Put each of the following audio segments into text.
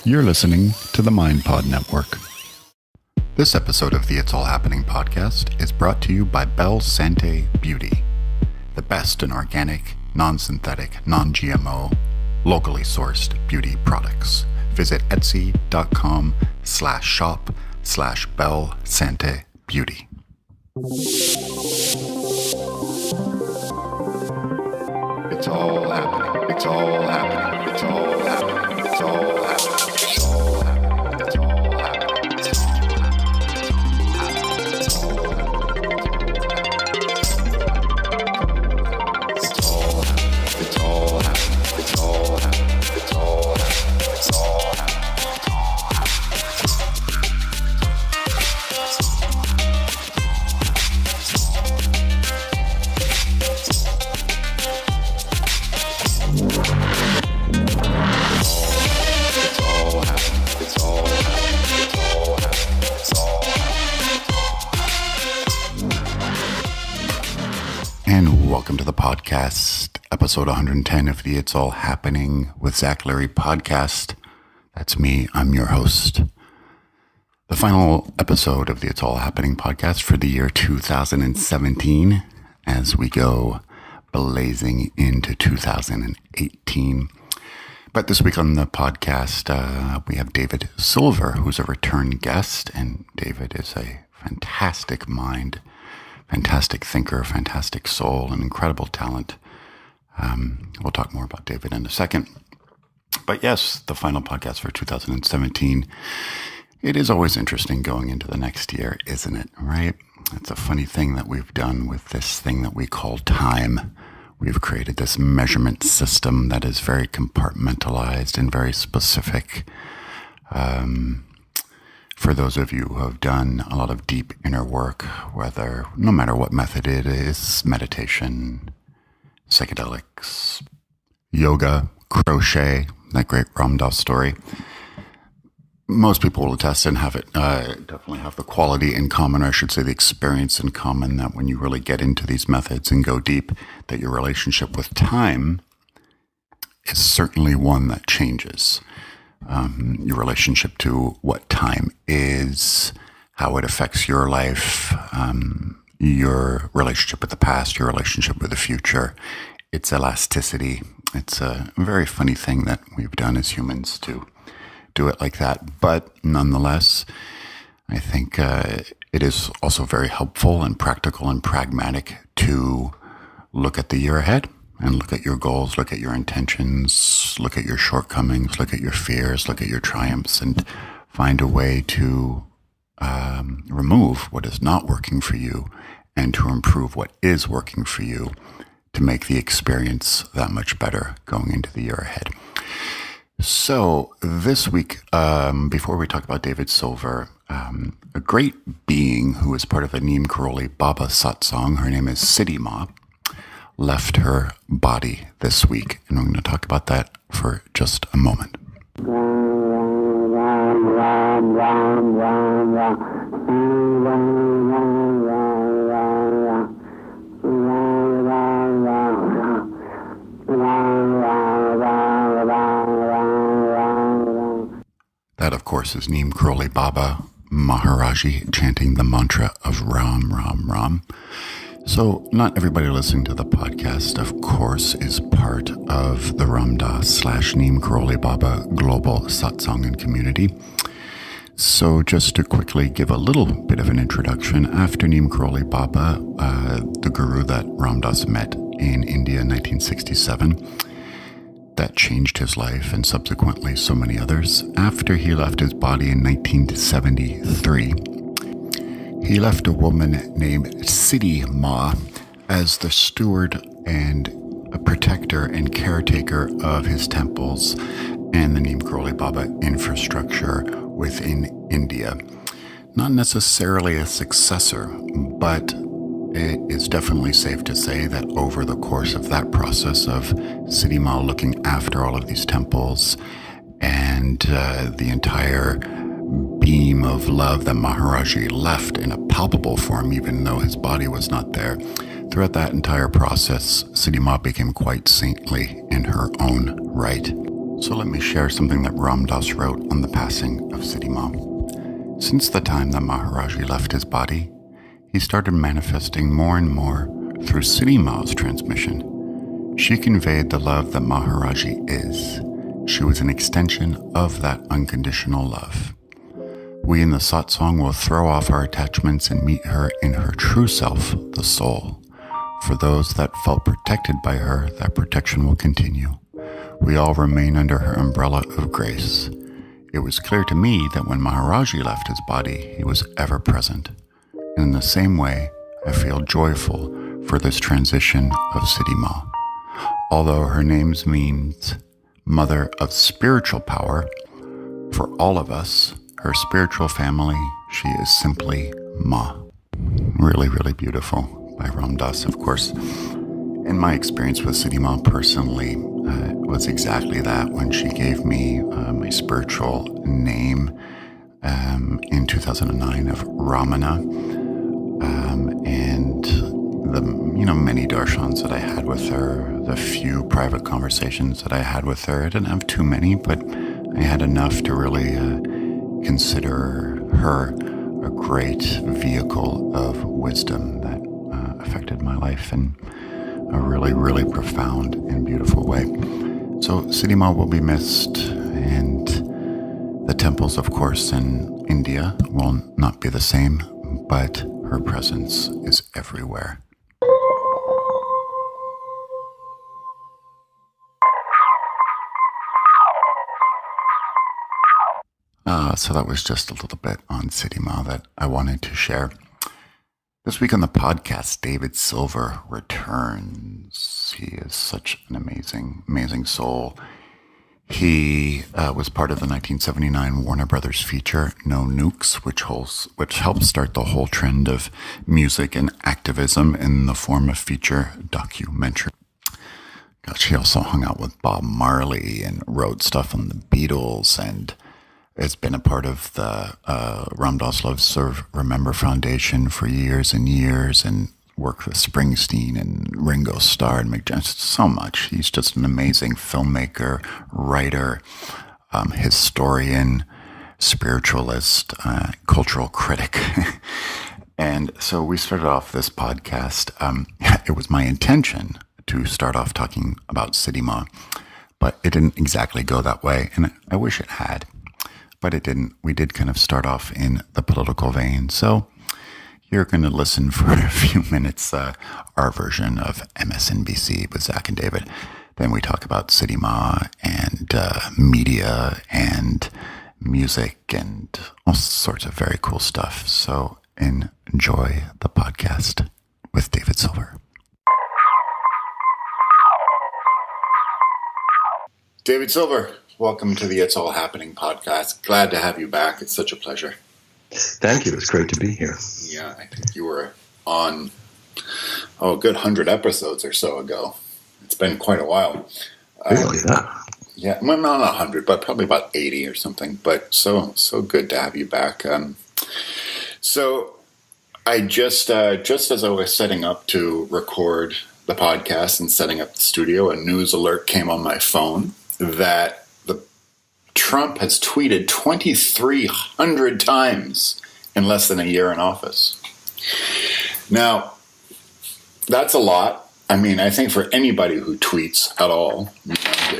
You're listening to the MindPod Network. This episode of the It's All Happening podcast is brought to you by Bel Sante Beauty, the best in organic, non-synthetic, non-GMO, locally sourced beauty products. Visit etsy.com/shop/Bel Sante Beauty. It's all happening. It's all happening. It's all happening. It's all happening. It's all happening. It's all happening. It's all happening. It's all happening. It's all happening. It's all happening. It's all happening. It's all And welcome to the podcast, episode 110 of the It's All Happening with Zach Larry podcast. That's me. I'm your host. The final episode of the It's All Happening podcast for the year 2017 as we go blazing into 2018. But this week on the podcast, we have David Silver, who's a return guest. And David is a fantastic mind, fantastic thinker, fantastic soul, and incredible talent. We'll talk more about David in a second. But yes, the final podcast for 2017. It is always interesting going into the next year, isn't it? Right? It's a funny thing that we've done with this thing that we call time. We've created this measurement system that is very compartmentalized and very specific. For those of you who have done a lot of deep inner work, no matter what method it is, meditation, psychedelics, yoga, crochet, that great Ram Dass story, most people will attest and have it, definitely have the quality in common, or I should say the experience in common, that when you really get into these methods and go deep, that your relationship with time is certainly one that changes. Your relationship to what time is, how it affects your life, your relationship with the past, your relationship with the future, its elasticity. It's a very funny thing that we've done as humans to do it like that. But nonetheless, I think it is also very helpful and practical and pragmatic to look at the year ahead and look at your goals, look at your intentions, look at your shortcomings, look at your fears, look at your triumphs, and find a way to remove what is not working for you and to improve what is working for you to make the experience that much better going into the year ahead. So this week, before we talk about David Silver, a great being who is part of a Neem Karoli Baba satsang, her name is Siddhi Ma, left her body this week. And I'm going to talk about that for just a moment. That, of course, is Neem Karoli Baba Maharaji chanting the mantra of Ram, Ram, Ram. So not everybody listening to the podcast, of course, is part of the Ram Dass / Neem Karoli Baba global satsang and community. So just to quickly give a little bit of an introduction, after Neem Karoli Baba, the guru that Ram Dass met in India in 1967, that changed his life and subsequently so many others. After he left his body in 1973, he left a woman named Siddhi Ma as the steward and a protector and caretaker of his temples and the Neem Karoli Baba infrastructure within India. Not necessarily a successor, but it is definitely safe to say that over the course of that process of Siddhi Ma looking after all of these temples and the entire beam of love that Maharaji left in a palpable form, even though his body was not there, throughout that entire process, Siddhi Ma became quite saintly in her own right. So let me share something that Ram Dass wrote on the passing of Siddhi Ma. Since the time that Maharaji left his body, he started manifesting more and more through Siddhi Ma's transmission. She conveyed the love that Maharaji is. She was an extension of that unconditional love. We in the satsang will throw off our attachments and meet her in her true self, the soul. For those that felt protected by her, that protection will continue. We all remain under her umbrella of grace. It was clear to me that when Maharaji left his body, he was ever present. And in the same way, I feel joyful for this transition of Siddhi Ma. Although her name means Mother of Spiritual Power, for all of us, her spiritual family, she is simply Ma. Really, really beautiful by Ram Dass, of course. In my experience with Siddhi Ma personally, was exactly that when she gave me my spiritual name in 2009 of Ramana, and the many darshans that I had with her, the few private conversations that I had with her. I didn't have too many, but I had enough to really consider her a great vehicle of wisdom that affected my life in a really, really profound and beautiful way. So Siddhi Ma will be missed, and the temples, of course, in India will not be the same, but her presence is everywhere. So that was just a little bit on Siddhi Ma that I wanted to share. This week on the podcast, David Silver returns. He is such an amazing, amazing soul. He was part of the 1979 Warner Brothers feature, No Nukes, which helped start the whole trend of music and activism in the form of feature documentary. Gosh, he also hung out with Bob Marley and wrote stuff on the Beatles, and has been a part of the Ram Dass Love Serve Remember Foundation for years and years, and worked with Springsteen and Ringo Starr and Mick Jagger so much. He's just an amazing filmmaker, writer, historian, spiritualist, cultural critic. And so we started off this podcast. It was my intention to start off talking about Siddhi Ma, but it didn't exactly go that way, and I wish it had. But it didn't. We did kind of start off in the political vein. So you're going to listen for a few minutes, our version of MSNBC with Zach and David. Then we talk about Siddhi Ma and media and music and all sorts of very cool stuff. So enjoy the podcast with David Silver. David Silver, welcome to the It's All Happening podcast. Glad to have you back. It's such a pleasure. Thank you. It's great to be here. Yeah, I think you were on, a good 100 episodes or so ago. It's been quite a while. Really? Yeah, well, not 100, but probably about 80 or something. But so good to have you back. So I just as I was setting up to record the podcast and setting up the studio, a news alert came on my phone that Trump has tweeted 2,300 times in less than a year in office. Now, that's a lot. I mean, I think for anybody who tweets at all,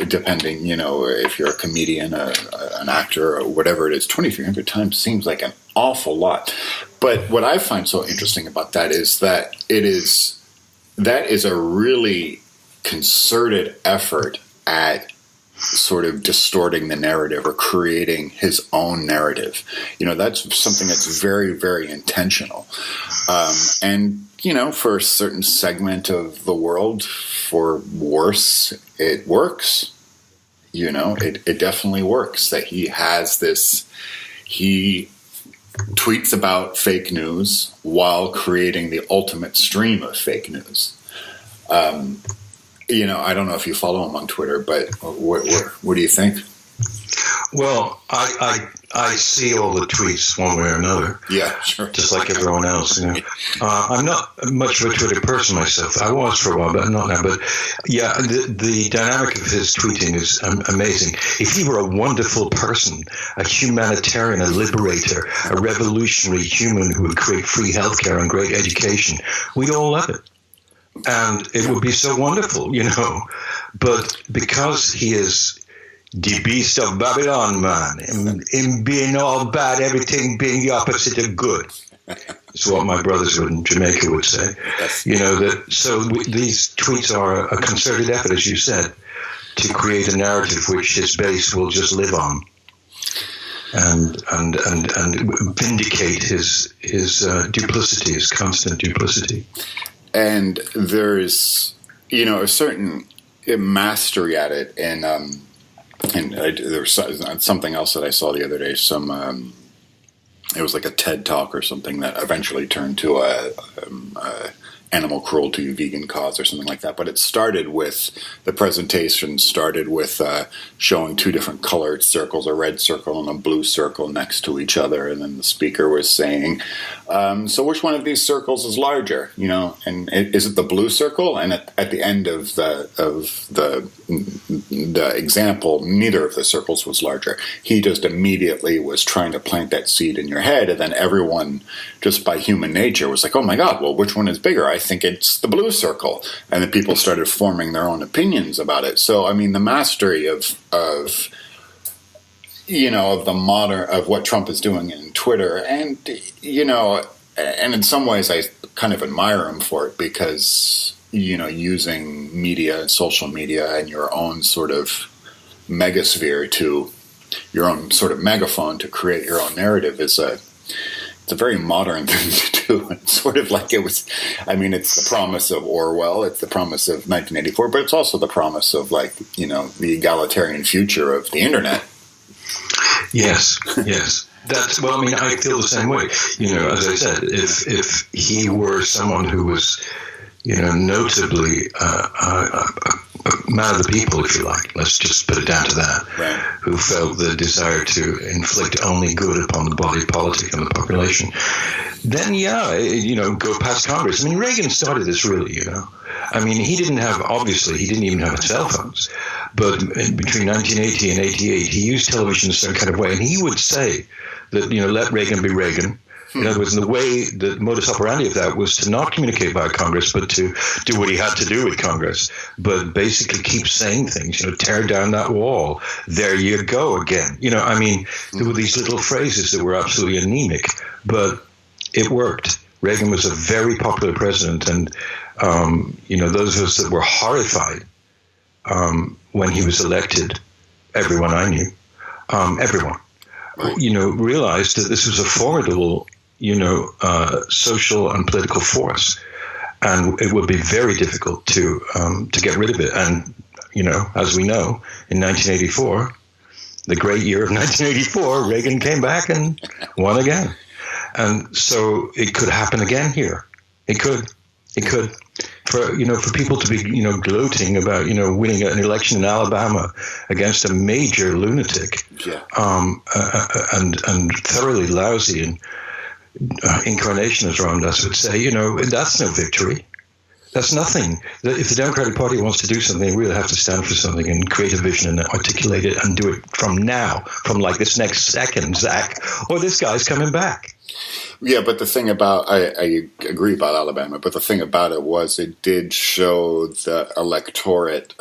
depending, if you're a comedian, an actor, or whatever it is, 2,300 times seems like an awful lot. But what I find so interesting about that is that that is a really concerted effort at sort of distorting the narrative or creating his own narrative. That's something that's very, very intentional. And, for a certain segment of the world, for worse, it works. It definitely works that he has this, he tweets about fake news while creating the ultimate stream of fake news. I don't know if you follow him on Twitter, but what do you think? Well, I see all the tweets one way or another. Yeah, sure. Just like everyone else, you know. I'm not much of a Twitter person myself. I was for a while, but not now. But yeah, the dynamic of his tweeting is amazing. If he were a wonderful person, a humanitarian, a liberator, a revolutionary human who would create free healthcare and great education, we'd all love it. And it would be so wonderful, you know. But because he is the beast of Babylon, man, in being all bad, everything being the opposite of good. It's what my brothers in Jamaica would say. You know, these tweets are a concerted effort, as you said, to create a narrative which his base will just live on and vindicate his duplicity, his constant duplicity. And there's, you know, a certain mastery at it, and there was something else that I saw the other day. It was like a TED talk or something that eventually turned to a animal cruelty vegan cause or something like that. But the presentation started with showing two different colored circles, a red circle and a blue circle next to each other. And then the speaker was saying, so which one of these circles is larger? You know, and is it the blue circle? And at the end of the example, neither of the circles was larger. He just immediately was trying to plant that seed in your head. And then everyone, just by human nature, was like, oh my God, well, which one is bigger? I think it's the blue circle. And then people started forming their own opinions about it. So, I mean, the mastery of you know, of the modern, of what Trump is doing in Twitter. And, you know, and in some ways I kind of admire him for it because, you know, using media and social media and your own sort of megasphere to your own sort of megaphone to create your own narrative it's a very modern thing to do. It's sort of like it was, I mean, it's the promise of Orwell, it's the promise of 1984, but it's also the promise of, like, you know, the egalitarian future of the internet. Yes, yes. Well, I mean, I feel the same way. You know, as I said, if he were someone who was, you know, notably a man of the people, if you like, let's just put it down to that, right, who felt the desire to inflict only good upon the body politic and the population, then, yeah, you know, go past Congress. I mean, Reagan started this, really, you know. I mean, he didn't even have cell phones. But between 1980 and 88, he used television in some kind of way. And he would say that, you know, let Reagan be Reagan. In other words, the way, the modus operandi of that was to not communicate via Congress, but to do what he had to do with Congress. But basically keep saying things, you know, tear down that wall. There you go again. You know, I mean, there were these little phrases that were absolutely anemic, but it worked. Reagan was a very popular president. And, you know, those of us that were horrified when he was elected, everyone I knew, everyone, you know, realized that this was a formidable, you know, social and political force, and it would be very difficult to get rid of it. And, you know, as we know, in 1984, the great year of 1984, Reagan came back and won again. And so it could happen again here. It could. For, you know, for people to be, you know, gloating about, you know, winning an election in Alabama against a major lunatic, and thoroughly lousy and incarnation, as Ram Dass would say, you know, that's no victory. That's nothing. If the Democratic Party wants to do something, they really have to stand for something and create a vision and articulate it and do it from now, from like this next second, Zach, or this guy's coming back. Yeah, but the thing about, I agree about Alabama, but the thing about it was it did show the electorate,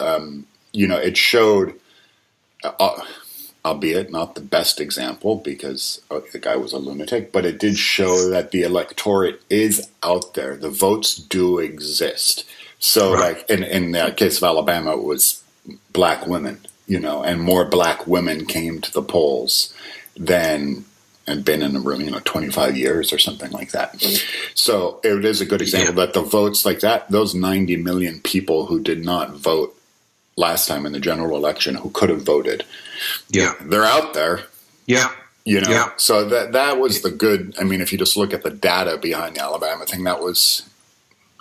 you know, it showed, albeit not the best example because the guy was a lunatic, but it did show that the electorate is out there. The votes do exist. So, right, like, in the case of Alabama, it was black women, you know, and more black women came to the polls than had been in the room, you know, 25 years or something like that. So it is a good example that the votes like that, those 90 million people who did not vote last time in the general election, who could have voted, they're out there. You know, so that was the good. I mean, if you just look at the data behind the Alabama thing, that was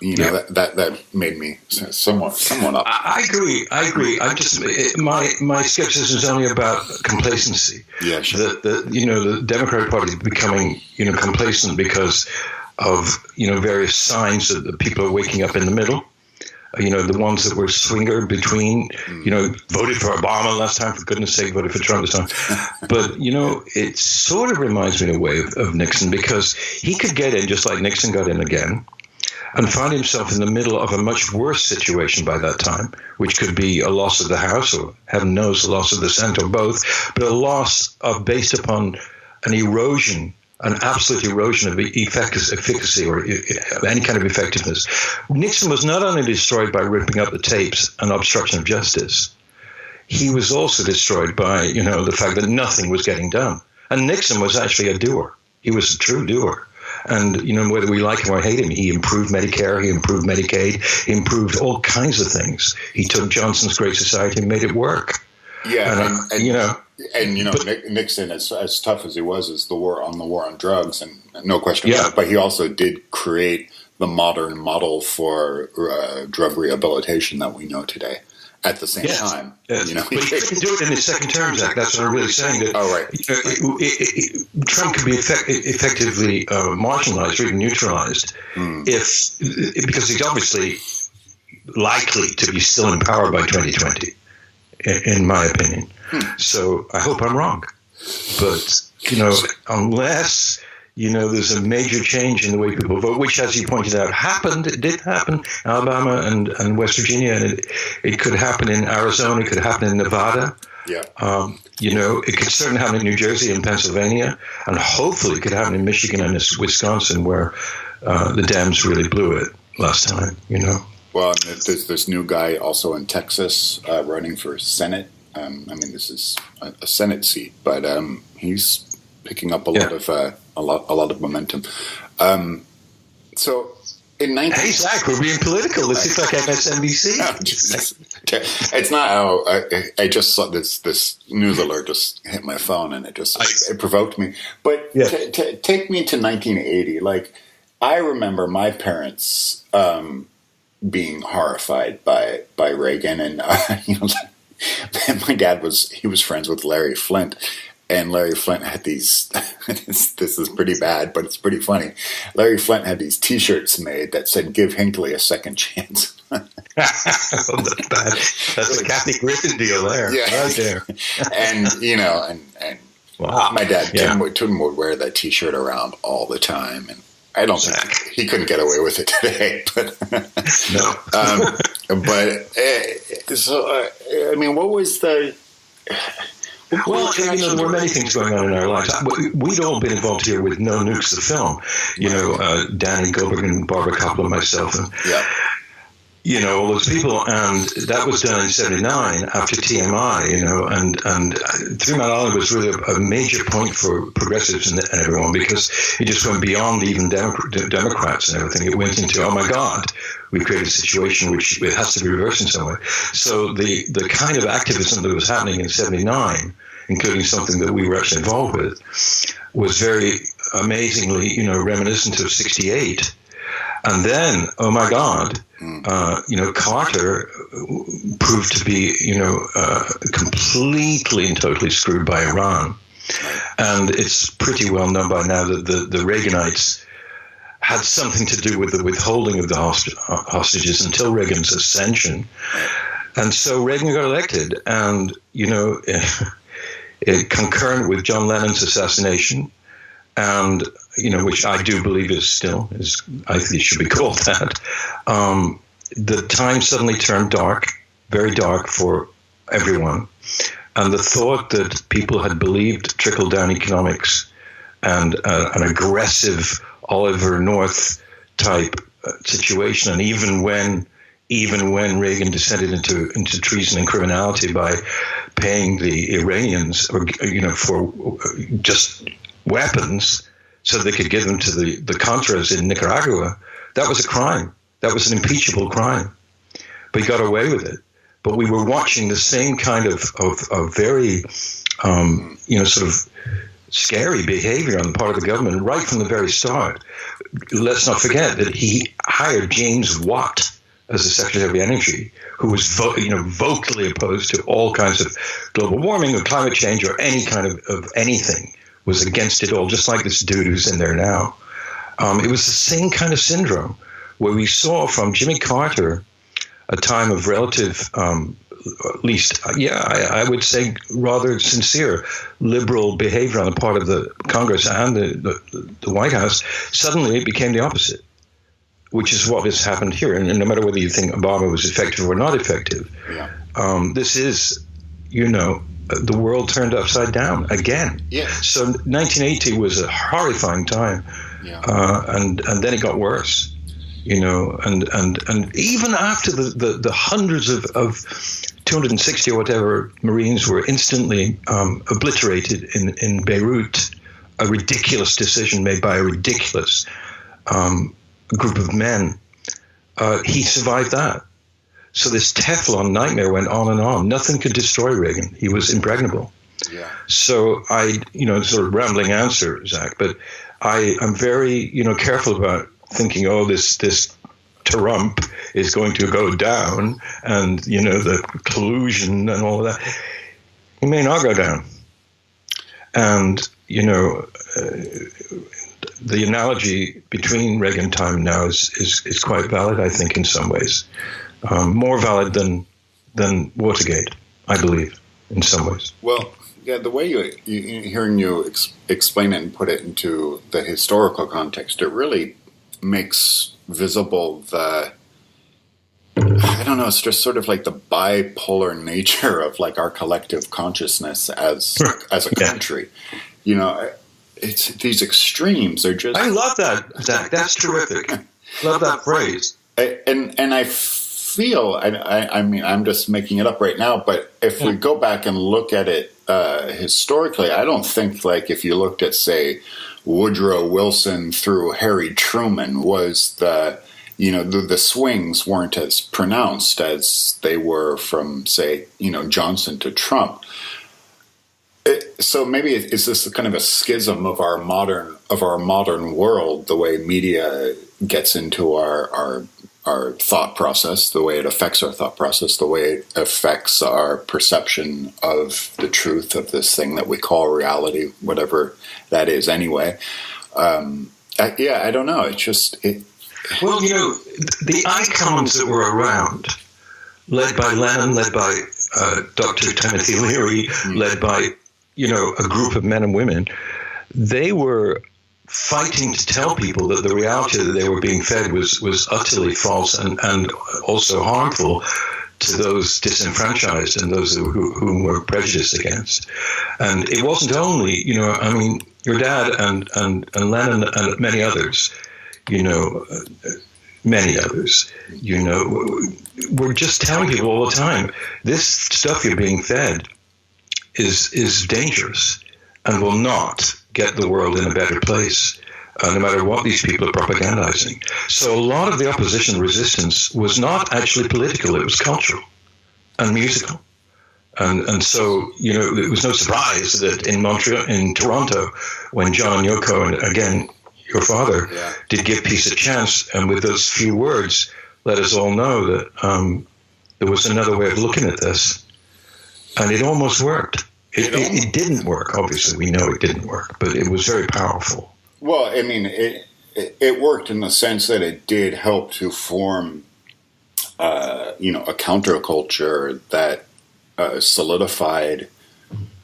that made me somewhat up. I agree. I just my skepticism is only about complacency. Yeah, sure. The Democratic Party becoming complacent because of various signs that the people are waking up in the middle. The ones that were swinger between, voted for Obama last time, for goodness sake, voted for Trump this time. But, it sort of reminds me in a way of Nixon, because he could get in just like Nixon got in again and find himself in the middle of a much worse situation by that time, which could be a loss of the House or, heaven knows, a loss of the Senate or both, but a loss based upon an erosion, an absolute erosion of efficacy or any kind of effectiveness. Nixon was not only destroyed by ripping up the tapes and obstruction of justice, he was also destroyed by, the fact that nothing was getting done. And Nixon was actually a doer. He was a true doer. And, whether we like him or hate him, he improved Medicare, he improved Medicaid, he improved all kinds of things. He took Johnson's Great Society and made it work. Yeah, Nixon, as tough as he was, is the war on drugs, and no question about it. But he also did create the modern model for drug rehabilitation that we know today. At the same time, but he couldn't do it in his second terms act. That's what I'm really saying. That, Trump could be effectively marginalized or even neutralized because he's obviously likely to be still in power by 2020. In my opinion. So I hope I'm wrong. But, unless, there's a major change in the way people vote, which, as you pointed out, it did happen, Alabama and West Virginia, and it could happen in Arizona, it could happen in Nevada. Yeah. It could certainly happen in New Jersey and Pennsylvania, and hopefully it could happen in Michigan and Wisconsin, where the Dems really blew it last time, Well, and there's this new guy also in Texas running for Senate. This is a Senate seat, but he's picking up a lot of momentum. So in hey Zach, we're being political. This is like MSNBC. It's not how I just saw this news alert just hit my phone, and it provoked me. But take me to 1980. Like, I remember my parents being horrified by Reagan, and my dad was friends with Larry Flint, and Larry Flint had these. This is pretty bad, but it's pretty funny. Larry Flint had these T-shirts made that said "Give Hinckley a second chance." That's bad. That's a Kathy Griffin deal there, right there. And wow. My dad Tim would wear that T-shirt around all the time, and I don't think he couldn't get away with it today, but no. What was the? Well, there were many things going on in our lives. We'd all been involved here with No Nukes, the film. Danny Goldberg and Barbara Koppel and myself, and all those people, and that was done in '79 after TMI. And Three Mile Island was really a major point for progressives and everyone, because it just went beyond even Democrats and everything. It went into, oh my God, we created a situation which it has to be reversed in some way. So the kind of activism that was happening in '79, including something that we were actually involved with, was very amazingly, reminiscent of '68. And then, oh my God, Carter proved to be, completely and totally screwed by Iran. And it's pretty well known by now that the Reaganites had something to do with the withholding of the hostages until Reagan's ascension. And so Reagan got elected, and, concurrent with John Lennon's assassination, and which I do believe is I think it should be called that. The time suddenly turned dark, very dark for everyone, and the thought that people had believed trickle-down economics and an aggressive Oliver North type situation, and even when Reagan descended into treason and criminality by paying the Iranians, for just weapons so they could give them to the Contras in Nicaragua, that was a crime. That was an impeachable crime. But he got away with it. But we were watching the same kind of very, sort of scary behavior on the part of the government right from the very start. let's not forget that he hired James Watt as the Secretary of Energy, who was vocally opposed to all kinds of global warming or climate change or any kind of anything, was against it all, just like this dude who's in there now. It was the same kind of syndrome where we saw from Jimmy Carter a time of relative, at least, I would say rather sincere liberal behavior on the part of the Congress and the White House. Suddenly it became the opposite, which is what has happened here. And no matter whether you think Obama was effective or not effective, this is, the world turned upside down again. Yeah. So 1980 was a horrifying time, and then it got worse, and even after the hundreds of 260 or whatever Marines were instantly obliterated in Beirut, a ridiculous decision made by a ridiculous group of men, he survived that. So this Teflon nightmare went on and on. Nothing could destroy Reagan. He was impregnable. Yeah. So sort of rambling answer, Zach, but I'm very, careful about thinking, this Trump is going to go down and, the collusion and all of that. He may not go down. And, the analogy between Reagan time and now is quite valid, I think, in some ways. More valid than Watergate, I believe, in some ways. Well, yeah, the way hearing you explain it and put it into the historical context, it really makes visible it's just sort of like the bipolar nature of like our collective consciousness as a country. It's these extremes are just. I love that, Zach. That's terrific. Love that phrase. And I feel, I mean, I'm just making it up right now, but if we go back and look at it historically, I don't think, like, if you looked at, say, Woodrow Wilson through Harry Truman, was the swings weren't as pronounced as they were from, say, Johnson to Trump. So maybe is this kind of a schism of our modern world, the way media gets into our thought process, the way it affects our thought process, the way it affects our perception of the truth of this thing that we call reality, whatever that is anyway. I don't know. It's just... Well, the icons that were around, led by Lennon, led by Dr. Timothy Leary, led by, a group of men and women, they were fighting to tell people that the reality that they were being fed was utterly false and also harmful to those disenfranchised and those who were prejudiced against. And it wasn't only, your dad and Lennon and many others, we're just telling people all the time, this stuff you're being fed is dangerous and will not get the world in a better place, no matter what these people are propagandizing. So a lot of the opposition resistance was not actually political, it was cultural and musical. And so, it was no surprise that in Toronto, when John and Yoko, and again, your father, did give peace a chance, and with those few words, let us all know that there was another way of looking at this. And it almost worked. It didn't work, obviously. We know it didn't work, but it was very powerful. Well, I mean, it worked in the sense that it did help to form, a counterculture that solidified,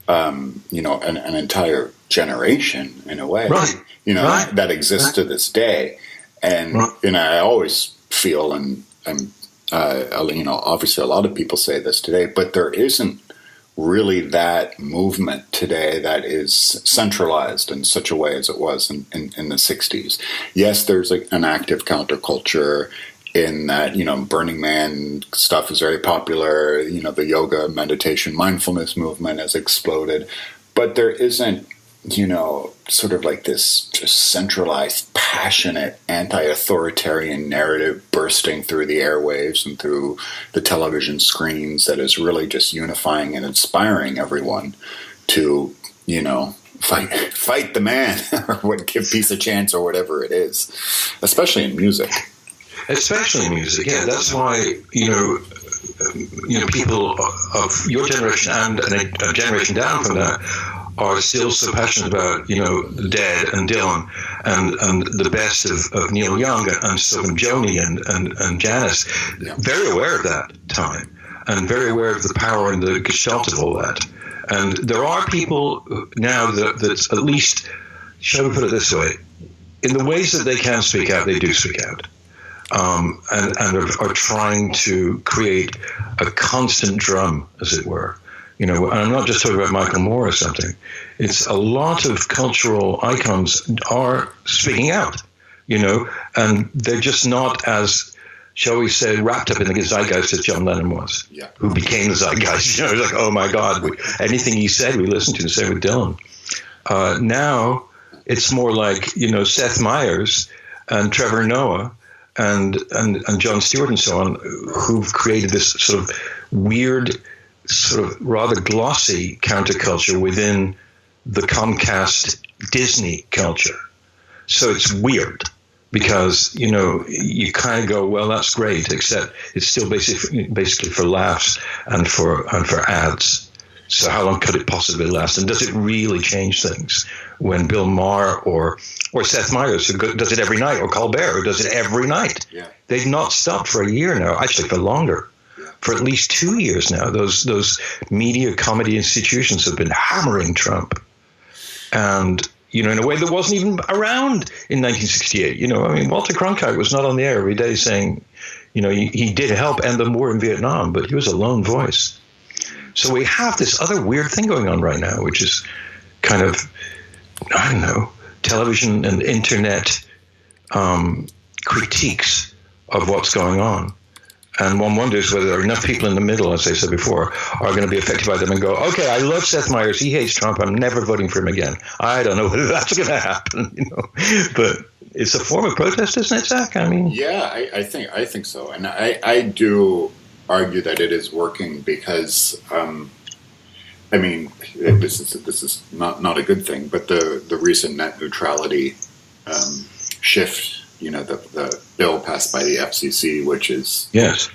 an entire generation in a way. Right. That exists to this day. And, I always feel, and obviously a lot of people say this today, but there isn't really that movement today that is centralized in such a way as it was in the 60s. Yes, there's an active counterculture in that, Burning Man stuff is very popular. The yoga, meditation, mindfulness movement has exploded. But there isn't, sort of like this just centralized, passionate, anti-authoritarian narrative bursting through the airwaves and through the television screens that is really just unifying and inspiring everyone to, fight the man, or what, give peace a chance, or whatever it is, especially in music. Especially in music, yeah. That's why, people of your generation and a generation down from that are still so passionate about, the Dead and Dylan and the best of Neil Young and Sylvan Joni and Janis. Yeah. Very aware of that time and very aware of the power and the gestalt of all that. And there are people now that at least, shall we put it this way, in the ways that they can speak out, they do speak out. And are trying to create a constant drum, as it were. And I'm not just talking about Michael Moore or something. It's a lot of cultural icons are speaking out, and they're just not as, shall we say, wrapped up in the zeitgeist as John Lennon was, who became the zeitgeist. Like, oh my God, anything he said we listened to. The same with Dylan. Now it's more like, Seth Meyers and Trevor Noah and Jon Stewart and so on, who've created this sort of weird, sort of rather glossy counterculture within the Comcast Disney culture. So it's weird because, you kind of go, well, that's great, except it's still basically for laughs and for ads. So how long could it possibly last? And does it really change things when Bill Maher or Seth Meyers, who does it every night, or Colbert, who does it every night? Yeah. They've not stopped for a year now, actually for longer. For at least 2 years now, those media comedy institutions have been hammering Trump. And, in a way that wasn't even around in 1968. Walter Cronkite was not on the air every day saying, he did help end the war in Vietnam, but he was a lone voice. So we have this other weird thing going on right now, which is kind of, I don't know, television and internet critiques of what's going on. And one wonders whether there are enough people in the middle, as I said before, are going to be affected by them and go, okay, I love Seth Meyers. He hates Trump. I'm never voting for him again. I don't know whether that's going to happen, But it's a form of protest, isn't it, Zach? I mean, yeah, I think so. And I do argue that it is working because, this is not a good thing, but the recent net neutrality shift, the bill passed by the FCC, which is, yes,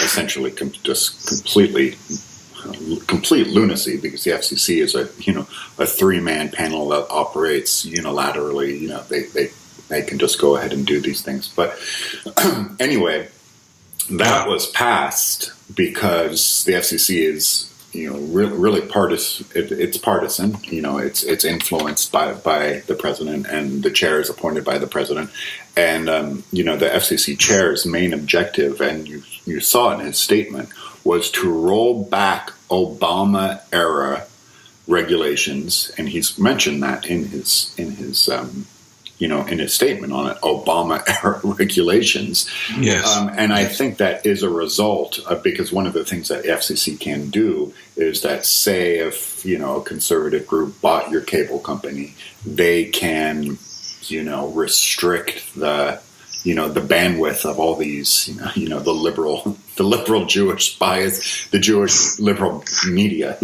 essentially just complete lunacy, because the FCC is a 3-man panel that operates unilaterally. They can just go ahead and do these things. But anyway, that was passed because the FCC is really partisan. It's partisan. It's influenced by the president, and the chair is appointed by the president. And the FCC chair's main objective, and you saw it in his statement, was to roll back Obama era regulations, and he's mentioned that in his in his statement on it, Obama era regulations. Yes. And I think that is a result of, because one of the things that the FCC can do is that, say, if, a conservative group bought your cable company, they can, restrict the bandwidth of all these, the liberal Jewish bias, the Jewish liberal media,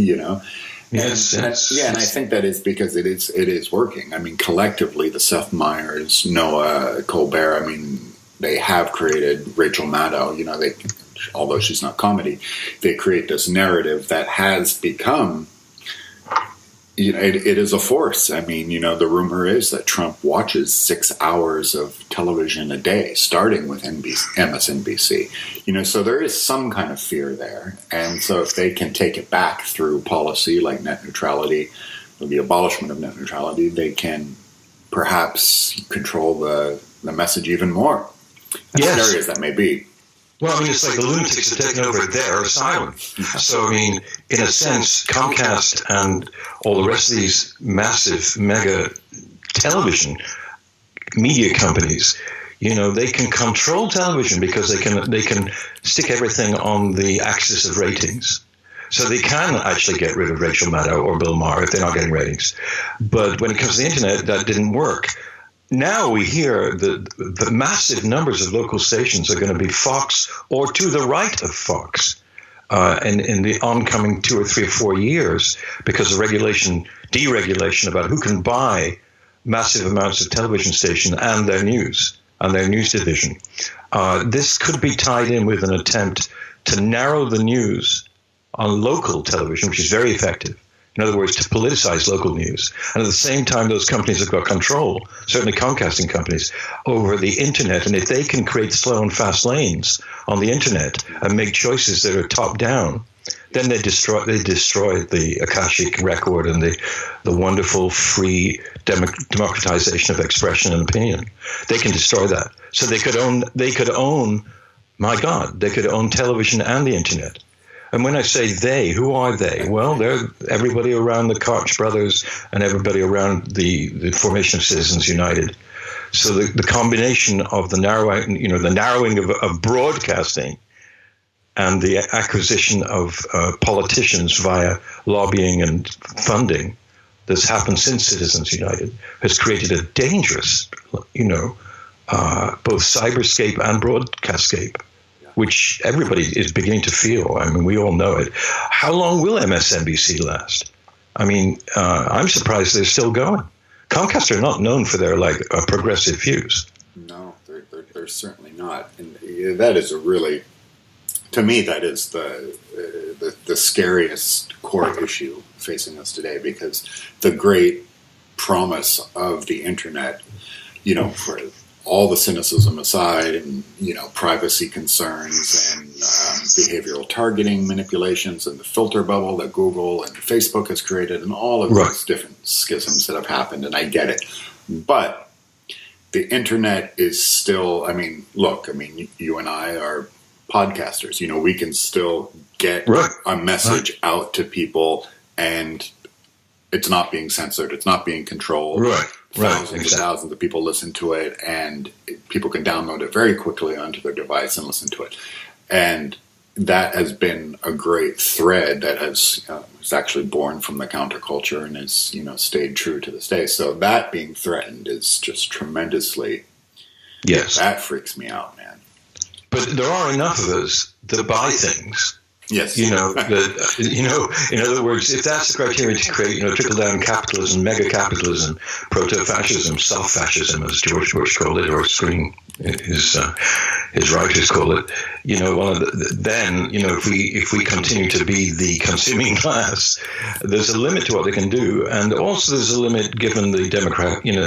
Yes, and I think that is because it is working. I mean, collectively, the Seth Meyers, Noah, Colbert, they have created Rachel Maddow. Although she's not comedy, they create this narrative that has become, it is a force. The rumor is that Trump watches 6 hours of television a day, starting with MSNBC. So there is some kind of fear there. And so if they can take it back through policy like net neutrality, or the abolishment of net neutrality, they can perhaps control the message even more. Yes. Scary as that may be. Well, it's like the lunatics have taken over their asylum. So, in a sense, Comcast and all the rest of these massive, mega television media companies, they can control television because they can stick everything on the axis of ratings. So they can actually get rid of Rachel Maddow or Bill Maher if they're not getting ratings. But when it comes to the internet, that didn't work. Now we hear the massive numbers of local stations are going to be Fox or to the right of Fox in the oncoming 2 or 3 or 4 years, because the regulation deregulation about who can buy massive amounts of television station and their news division. This could be tied in with an attempt to narrow the news on local television, which is very effective. In other words, to politicize local news. And at the same time, those companies have got control, certainly Comcasting companies, over the internet. And if they can create slow and fast lanes on the internet and make choices that are top down, then they destroy the Akashic record and the wonderful free democratization of expression and opinion. They can destroy that. So they could own, my God, they could own television and the internet. And when I say they, who are they? Well, they're everybody around the Koch brothers and everybody around the formation of Citizens United. So the combination of the narrowing of broadcasting and the acquisition of politicians via lobbying and funding that's happened since Citizens United has created a dangerous, both cyberscape and broadcastscape, which everybody is beginning to feel. I mean, we all know it. How long will MSNBC last? I mean, I'm surprised they're still going. Comcast are not known for their progressive views. No, they're certainly not. And that is to me, that is the scariest core issue facing us today, because the great promise of the internet, for all the cynicism aside, and privacy concerns and behavioral targeting manipulations and the filter bubble that Google and Facebook has created, and all of those different schisms that have happened, and I get it. But the internet is still, you and I are podcasters. We can still get a message out to people, and it's not being censored. It's not being controlled. Thousands and thousands of people listen to it, and people can download it very quickly onto their device and listen to it. And that has been a great thread that is actually born from the counterculture and has stayed true to this day. So that being threatened is just tremendously. Yes, that freaks me out, man. But there are enough of us that buy things. Yes. In other words, if that's the criteria to create, trickle-down capitalism, mega-capitalism, proto-fascism, self-fascism, as George Bush called it, or his writers call it, then if we continue to be the consuming class, there's a limit to what they can do, and also there's a limit given the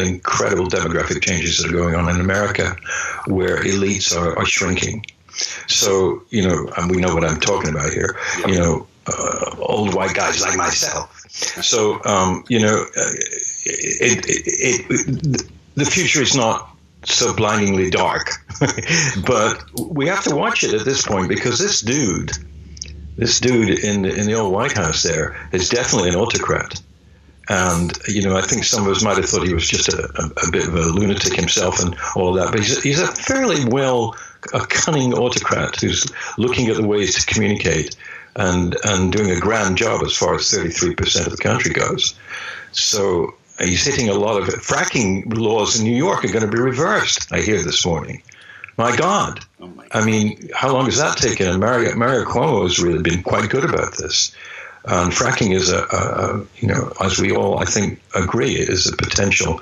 incredible demographic changes that are going on in America, where elites are shrinking. So, and we know what I'm talking about here, old white guys like myself. So, the future is not so blindingly dark, but we have to watch it at this point, because this dude in the old White House there is definitely an autocrat. And, I think some of us might have thought he was just a bit of a lunatic himself and all of that, but he's a fairly a cunning autocrat who's looking at the ways to communicate and doing a grand job as far as 33% of the country goes. So he's hitting a lot of it. Fracking laws in New York are going to be reversed, I hear this morning. My God. Oh my God. I mean, how long has that taken? And Mario Cuomo has really been quite good about this. And fracking is as we all, I think, agree, is a potential,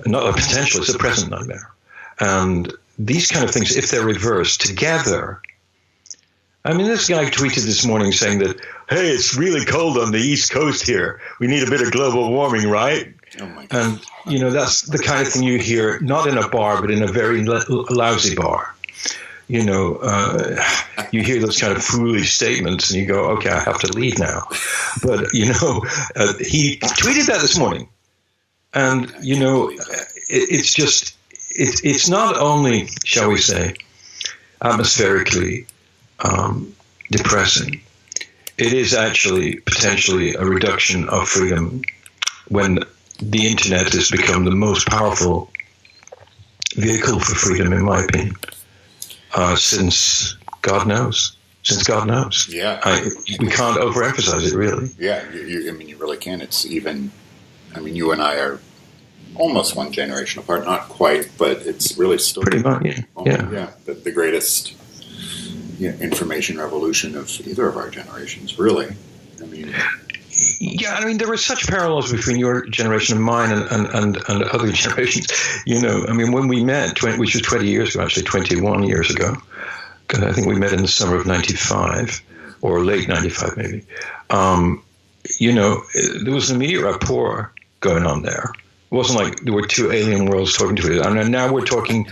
not a potential, it's a present nightmare. And these kind of things, if they're reversed together, this guy tweeted this morning saying that, hey, it's really cold on the East Coast here. We need a bit of global warming, right? Oh my God. And, that's the kind of thing you hear, not in a bar, but in a very lousy bar. You hear those kind of foolish statements and you go, okay, I have to leave now. But, he tweeted that this morning. And, it's just, it's not only, shall we say, atmospherically depressing. It is actually potentially a reduction of freedom when the internet has become the most powerful vehicle for freedom, in my opinion, since God knows. Yeah. We can't overemphasize it, really. Yeah, you really can. It's even, you and I are almost one generation apart, not quite, but it's really still pretty much, the greatest information revolution of either of our generations, really. Yeah, I mean, there were such parallels between your generation and mine and other generations. You know, I mean, when we met, which was 20 years ago, actually 21 years ago, because I think we met in the summer of 95 or late 95 maybe. You know, there was an immediate rapport going on there. It wasn't like there were two alien worlds talking to each other. And now we're talking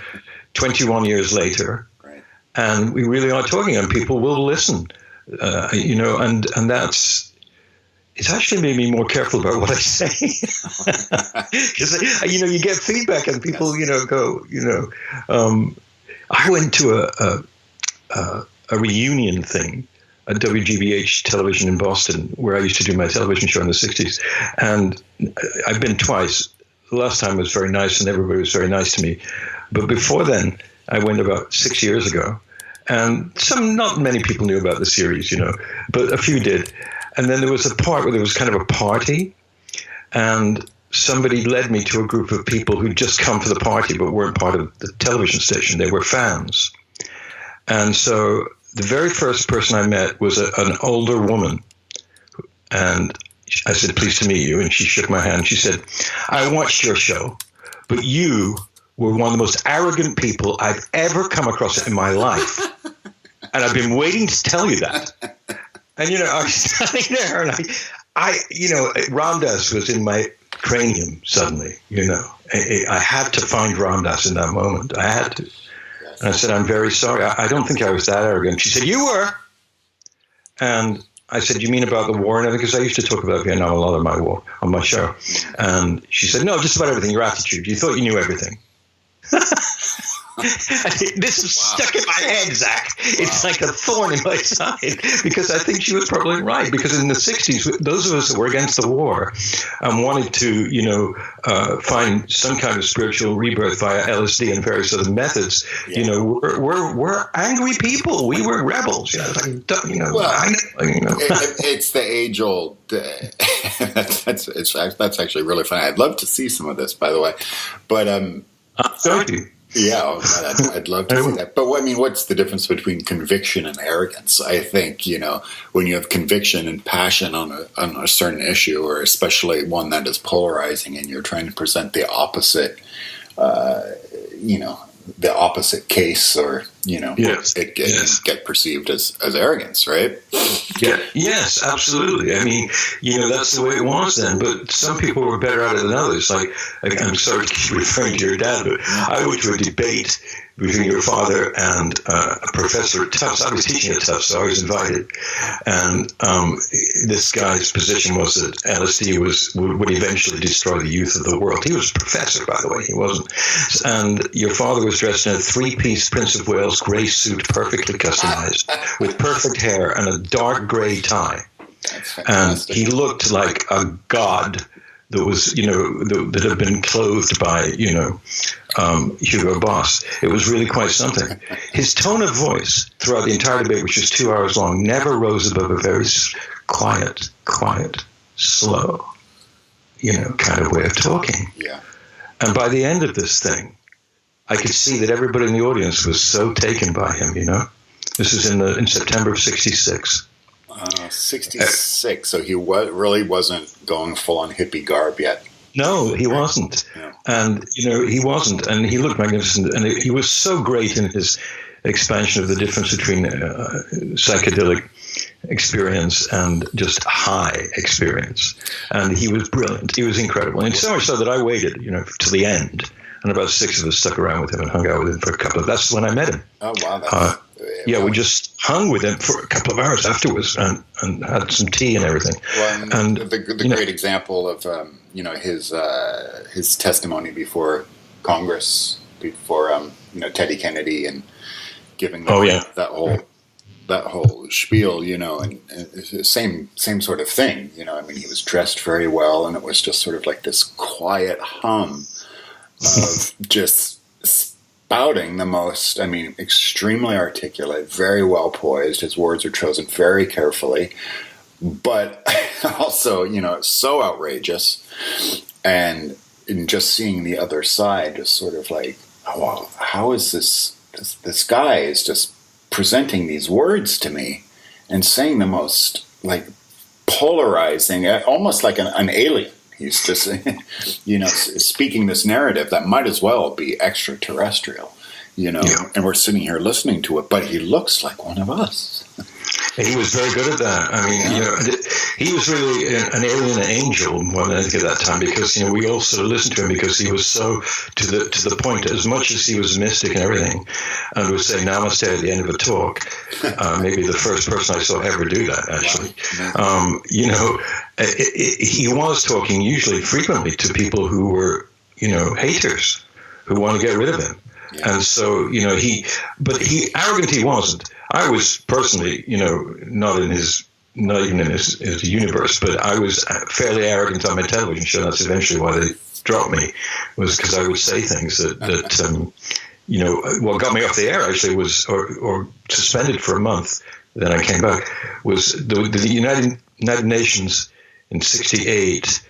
21 years later, and we really are talking, and people will listen. You know, and that's, it's actually made me more careful about what I say, because you know, you get feedback and people, you know, go, you know, I went to a reunion thing at WGBH television in Boston, where I used to do my television show in the 60s, and I've been twice. The last time was very nice, and everybody was very nice to me, but before then, I went about 6 years ago, and not many people knew about the series, you know, but a few did. And then there was a part where there was kind of a party, and somebody led me to a group of people who'd just come for the party but weren't part of the television station. They were fans. And so the very first person I met was an older woman. And I said, "Pleased to meet you." And she shook my hand. She said, "I watched your show, but you were one of the most arrogant people I've ever come across in my life. And I've been waiting to tell you that." And, you know, I was standing there, and I you know, Ramdas was in my cranium suddenly, you know. I had to find Ramdas in that moment. I had to. And I said, "I'm very sorry. I don't think I was that arrogant." She said, "You were." And I said, "You mean about the war and everything?" Because I used to talk about Vietnam a lot on my show. And she said, "No, just about everything, your attitude. You thought you knew everything." This is stuck in my head, Zach. It's like a thorn in my side, because I think she was probably right. Because in the 60s, those of us that were against the war and wanted to, you know, find some kind of spiritual rebirth via LSD and various other methods, you know, we're angry people. We were rebels. You know, it's like, you know, well, it's the age-old. That's actually really funny. I'd love to see some of this, by the way, but thank you. Yeah, I'd love to see that. But I mean, what's the difference between conviction and arrogance? I think, you know, when you have conviction and passion on a certain issue, or especially one that is polarizing, and you're trying to present the opposite, you know, the opposite case, or, you know, it get perceived as arrogance, right? Yeah. Yes, absolutely. I mean, you know, that's the way it was then. But some people were better at it than others. Like, I'm sorry to keep referring to your dad, but I went to a debate between your father and a professor at Tufts. I was teaching at Tufts, so I was invited. And this guy's position was that LSD would eventually destroy the youth of the world. He was a professor, by the way. He wasn't. And your father was dressed in a three-piece Prince of Wales grey suit, perfectly customized, with perfect hair and a dark grey tie. And he looked like a god that was, you know, that had been clothed by, you know, Hugo Boss. It was really quite something. His tone of voice throughout the entire debate, which was 2 hours long, never rose above a very quiet, slow, you know, kind of way of talking. Yeah. And by the end of this thing, I could see that everybody in the audience was so taken by him, you know. This is in September of 66. 66, so he really wasn't going full on hippie garb yet. No, he wasn't. Yeah. And, you know, he wasn't. And he looked magnificent. And he was so great in his expansion of the difference between psychedelic experience and just high experience. And he was brilliant. He was incredible. And so much so that I waited, you know, to the end. And about 6 of us stuck around with him and hung out with him for a couple of. That's when I met him. Oh, wow. Yeah, we just hung with him for a couple of hours afterwards and had some tea and everything. Well, and the great example of you know, his testimony before Congress, before you know, Teddy Kennedy, and giving that whole spiel, you know, and same sort of thing. You know, I mean, he was dressed very well, and it was just sort of like this quiet hum of just spouting the most, I mean, extremely articulate, very well poised. His words are chosen very carefully, but also, you know, so outrageous. And in just seeing the other side, just sort of like, oh, wow, how is this guy is just presenting these words to me and saying the most, like, polarizing, almost like an alien. He's just, speaking this narrative that might as well be extraterrestrial, and we're sitting here listening to it, but he looks like one of us. He was very good at that. I mean, he was really an alien angel more than anything at that time, because we also listened to him because he was so to the point. As much as he was mystic and everything, and would say namaste at the end of a talk. Maybe the first person I saw ever do that, actually. He was talking usually frequently to people who were haters who want to get rid of him. And so, arrogant he wasn't. I was personally, not even in his universe, but I was fairly arrogant on my television show. That's eventually why they dropped me, was because I would say things that what got me off the air actually was, or suspended for a month, then I came back, was the United Nations in '68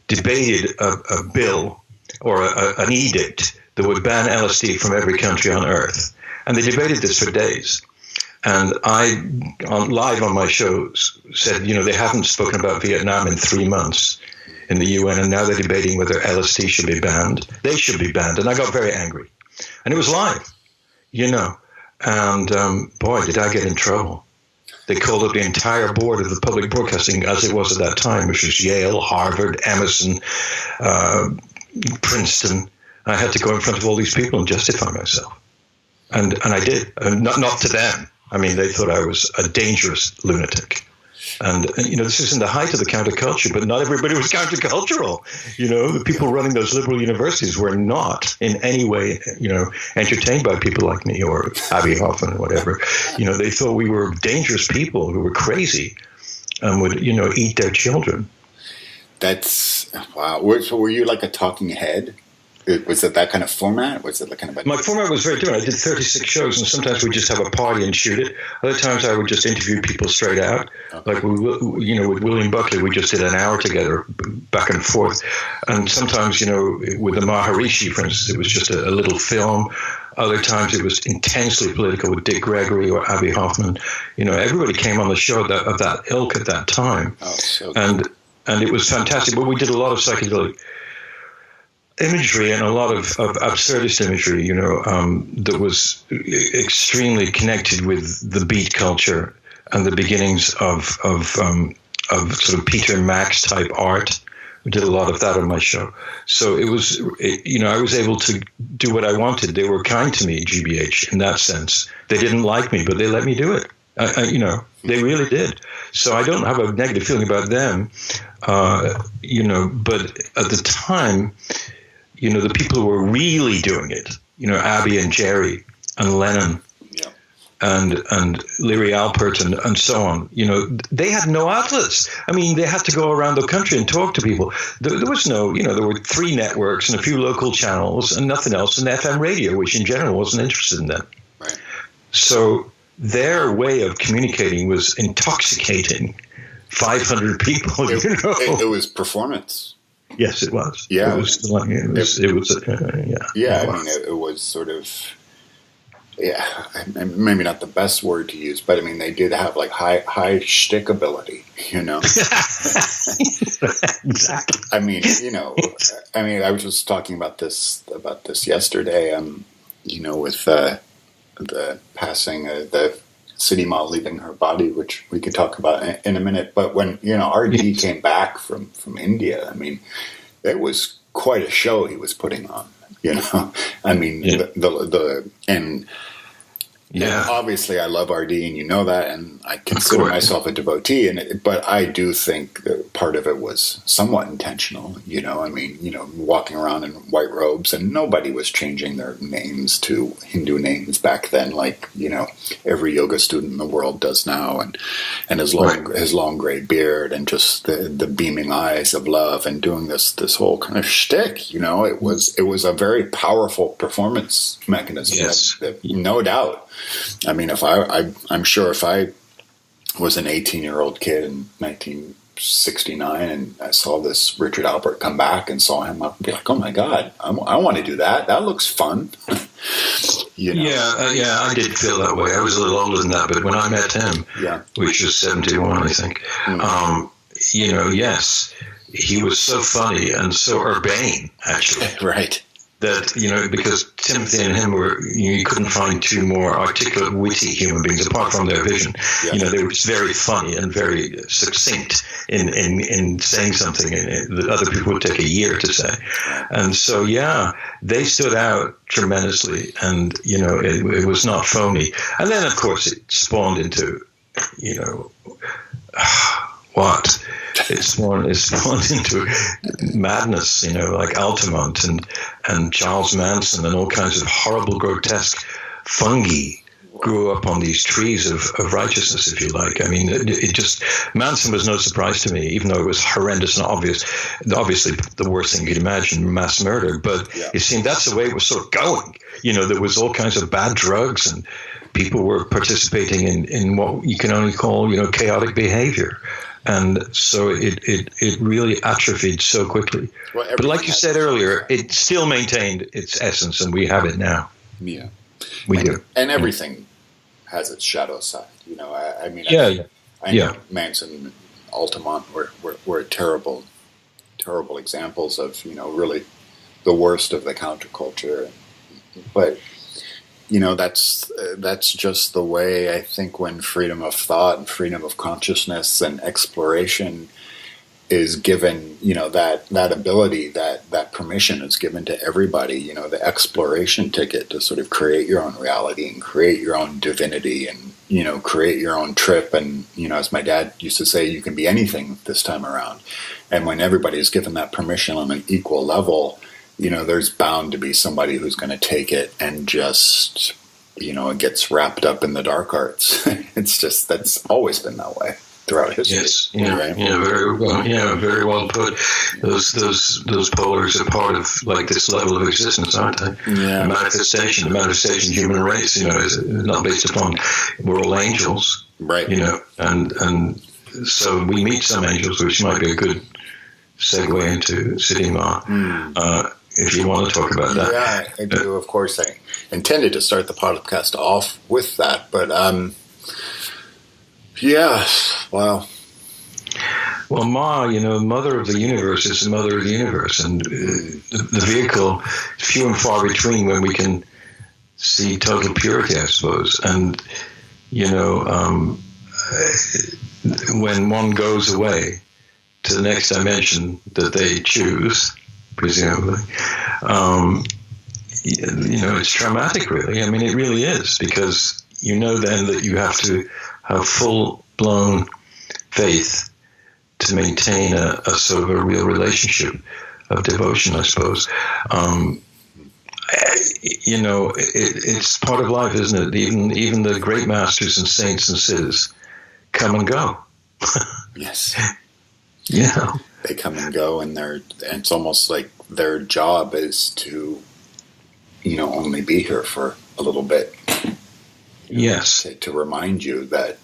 debated a bill or an edict that would ban LSD from every country on Earth. And they debated this for days. And I, live on my show, said, they haven't spoken about Vietnam in 3 months in the UN, and now they're debating whether LSD should be banned. They should be banned. And I got very angry. And it was live, And boy, did I get in trouble. They called up the entire board of the public broadcasting, as it was at that time, which was Yale, Harvard, Emerson, Princeton. I had to go in front of all these people and justify myself. And I did. And not to them. I mean, they thought I was a dangerous lunatic. And, this is in the height of the counterculture, but not everybody was countercultural. The people running those liberal universities were not in any way, entertained by people like me or Abbie Hoffman or whatever. They thought we were dangerous people who were crazy and would, eat their children. That's, wow. So were you like a talking head? Was it that kind of format? Was it like kind of? My format was very different. I did 36 shows, and sometimes we'd just have a party and shoot it. Other times I would just interview people straight out. Okay. Like with William Buckley, we just did an hour together, back and forth. And sometimes, with the Maharishi, for instance, it was just a little film. Other times it was intensely political with Dick Gregory or Abbie Hoffman. Everybody came on the show of that ilk at that time. Oh, so good. And it was fantastic. But we did a lot of psychedelic imagery and a lot of absurdist imagery, that was extremely connected with the beat culture and the beginnings of sort of Peter Max type art. We did a lot of that on my show. So it was, I was able to do what I wanted. They were kind to me, GBH, in that sense. They didn't like me, but they let me do it. They really did. So I don't have a negative feeling about them, but at the time, the people who were really doing it, Abbie and Jerry and Lennon, and Leary Alpert and so on, they had no outlets. I mean, they had to go around the country and talk to people. There was no, there were 3 networks and a few local channels and nothing else, and FM radio, which in general wasn't interested in that. Right. So their way of communicating was intoxicating 500 people. It was performance. Yes, it was. Yeah, it was. Yeah, I mean, it was sort of. Yeah, maybe not the best word to use, but I mean, they did have like high shtick ability, Exactly. I mean, I was just talking about this yesterday. With the passing, the Siddhi Ma leaving her body, which we could talk about in a minute. But when RD came back from India, I mean, it was quite a show he was putting on. I mean, obviously I love RD, and that, and I consider myself a devotee, but I do think that part of it was somewhat intentional. I mean, walking around in white robes, and nobody was changing their names to Hindu names back then, like every yoga student in the world does now, and his long gray beard, and just the beaming eyes of love, and doing this whole kind of shtick. It was a very powerful performance mechanism. Yes. No doubt. I mean, I'm sure if I was an 18-year-old kid in 1969 and I saw this Richard Alpert come back and saw him, I'd be like, oh my God, I want to do that. That looks fun. Yeah, I did feel that way. I was a little older than that, but when I met him, which was 71, I think, yes, he was so funny and so urbane, actually. Right. That, because Timothy and him were, you couldn't find two more articulate, witty human beings apart from their vision. Yeah. They were very funny and very succinct in saying something that other people would take a year to say. And so, they stood out tremendously, and, it was not phony. And then, of course, it spawned into, what? It spawned into madness, like Altamont and Charles Manson and all kinds of horrible, grotesque fungi grew up on these trees of righteousness, if you like. I mean, Manson was no surprise to me, even though it was horrendous and obviously the worst thing you could imagine, mass murder. But it seemed that's the way it was sort of going. There was all kinds of bad drugs, and people were participating in what you can only call, chaotic behavior. And so it really atrophied so quickly. Well, but like you said earlier, it still maintained its essence, and we have it now. Yeah. We do. And everything has its shadow side. I know Manson and Altamont were terrible examples of, really the worst of the counterculture. But that's just the way I think when freedom of thought and freedom of consciousness and exploration is given, that ability, that permission is given to everybody, the exploration ticket to sort of create your own reality and create your own divinity and, create your own trip. And, as my dad used to say, you can be anything this time around. And when everybody is given that permission on an equal level, there's bound to be somebody who's going to take it and just, it gets wrapped up in the dark arts. It's just, that's always been that way throughout history. Yes, right? Very well put. Those polars are part of like this level of existence, aren't they? Yeah. The manifestation of the human race, is not based upon we're all angels, right? And so we meet some angels, which might be a good segue into Siddhi Ma. If you want to talk about that. Yeah, I do. Of course, I intended to start the podcast off with that, but wow. Well, Ma, mother of the universe is the mother of the universe, and the vehicle, few and far between when we can see total purity, I suppose. And, when one goes away to the next dimension that they choose, presumably, it's traumatic, really. I mean, it really is, because then that you have to have full-blown faith to maintain a sort of a real relationship of devotion, I suppose. It's part of life, isn't it? Even the great masters and saints and siddhis come and go. Yes. Yeah. They come and go, and it's almost like their job is to, only be here for a little bit. Yes. To remind you that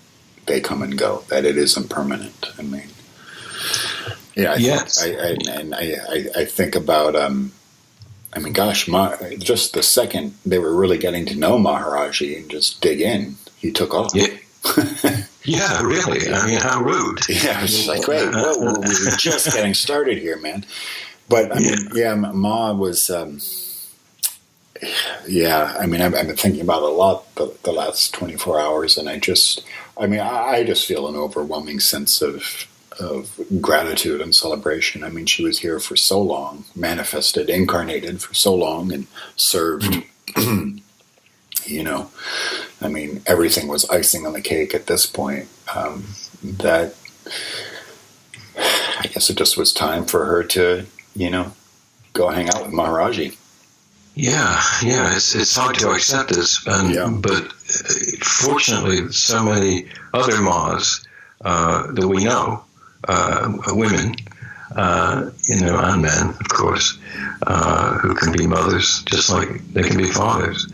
they come and go, that it isn't permanent. I mean, yeah. I think about, just the second they were really getting to know Maharaji and just dig in, he took off. Yeah. Yeah, really. I mean, how rude. Yeah, it's like, wait, we were just getting started here, man. But, Ma was, I've been thinking about it a lot the last 24 hours, and I just feel an overwhelming sense of gratitude and celebration. I mean, she was here for so long, manifested, incarnated for so long, and served. Everything was icing on the cake at this point. That I guess it just was time for her to, go hang out with Maharaji. Yeah, it's hard to accept this, but fortunately, so many other Mas that we know, women, and men, of course, who can be mothers just like they can be fathers.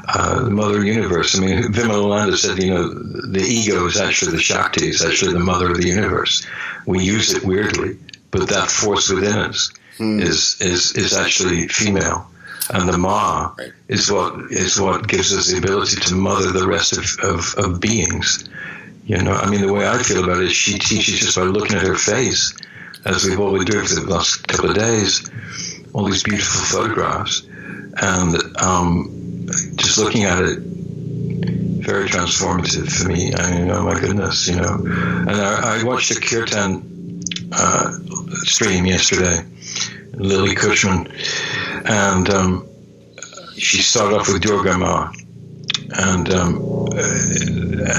The mother universe. I mean, Vimalananda said, the ego is actually the Shakti, is actually the mother of the universe. We use it weirdly, but that force within us is actually female. And the Ma is what gives us the ability to mother the rest of beings, You know, I mean, the way I feel about it is she teaches just by looking at her face, as we've all been doing for the last couple of days, all these beautiful photographs, and just looking at it, very transformative for me. I mean, oh my goodness, you know. And I watched a kirtan stream yesterday, Lily Cushman, and she started off with Durga Ma. And,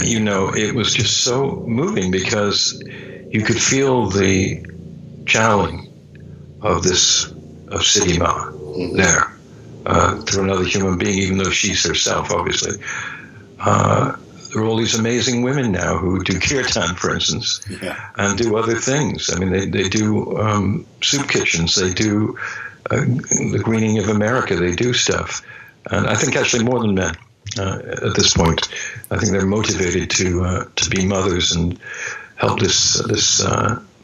you know, it was just so moving because you could feel the channeling of Siddhi Ma there through another human being, even though she's herself, obviously. There are all these amazing women now who do kirtan, for instance, and do other things. I mean, they do soup kitchens, they do the greening of America, they do stuff. And I think actually more than men. At this point, I think they're motivated to be mothers and help this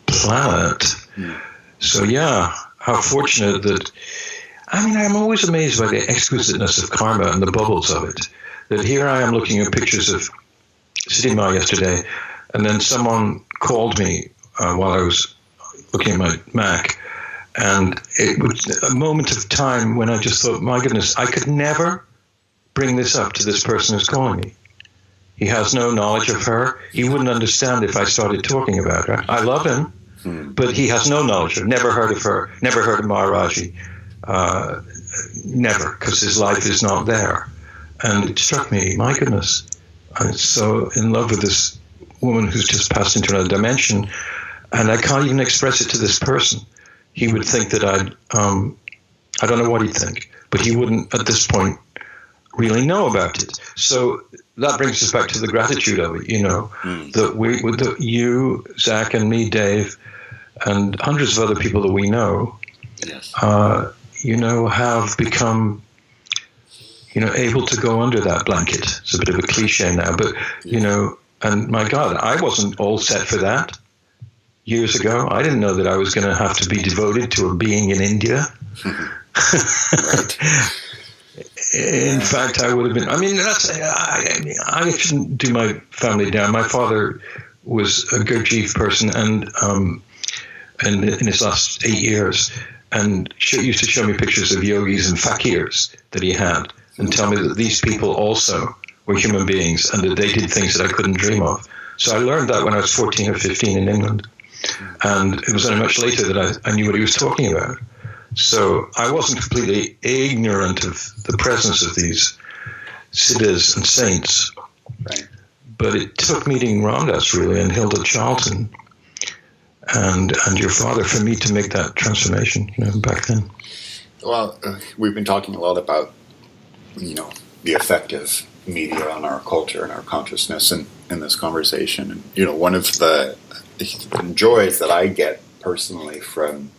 planet. So yeah, how fortunate that. I mean, I'm always amazed by the exquisiteness of karma and the bubbles of it. That here I am looking at pictures of Siddhi Ma yesterday, and then someone called me while I was looking at my Mac, and it was a moment of time when I just thought, my goodness, I could never bring this up to this person who's calling me. He has no knowledge of her. He wouldn't understand if I started talking about her. I love him, but he has no knowledge of her. Never heard of her. Never heard of Maharaji. Never, because his life is not there. And it struck me, my goodness, I'm so in love with this woman who's just passed into another dimension, and I can't even express it to this person. He would think that I don't know what he'd think, but he wouldn't at this point really know about it. So that brings us back to the gratitude of it, you know, that you, Zach, and me, Dave, and hundreds of other people that we know, you know, have become, you know, able to go under that blanket. It's a bit of a cliche now, but, you know, and my God, I wasn't all set for that years ago. I didn't know that I was going to have to be devoted to a being in India. Right. In fact, I would have been. I mean, I shouldn't do my family down. My father was a Gurdjieff person, and in his last 8 years, and used to show me pictures of yogis and fakirs that he had, and tell me that these people also were human beings, and that they did things that I couldn't dream of. So I learned that when I was 14 or 15 in England, and it was only much later that I knew what he was talking about. So I wasn't completely ignorant of the presence of these siddhas and saints. Right. But it took meeting Ramdas, really, and Hilda Charlton and your father for me to make that transformation, you know, back then. Well, we've been talking a lot about, you know, the effect of media on our culture and our consciousness in this conversation. And, you know, one of the joys that I get personally from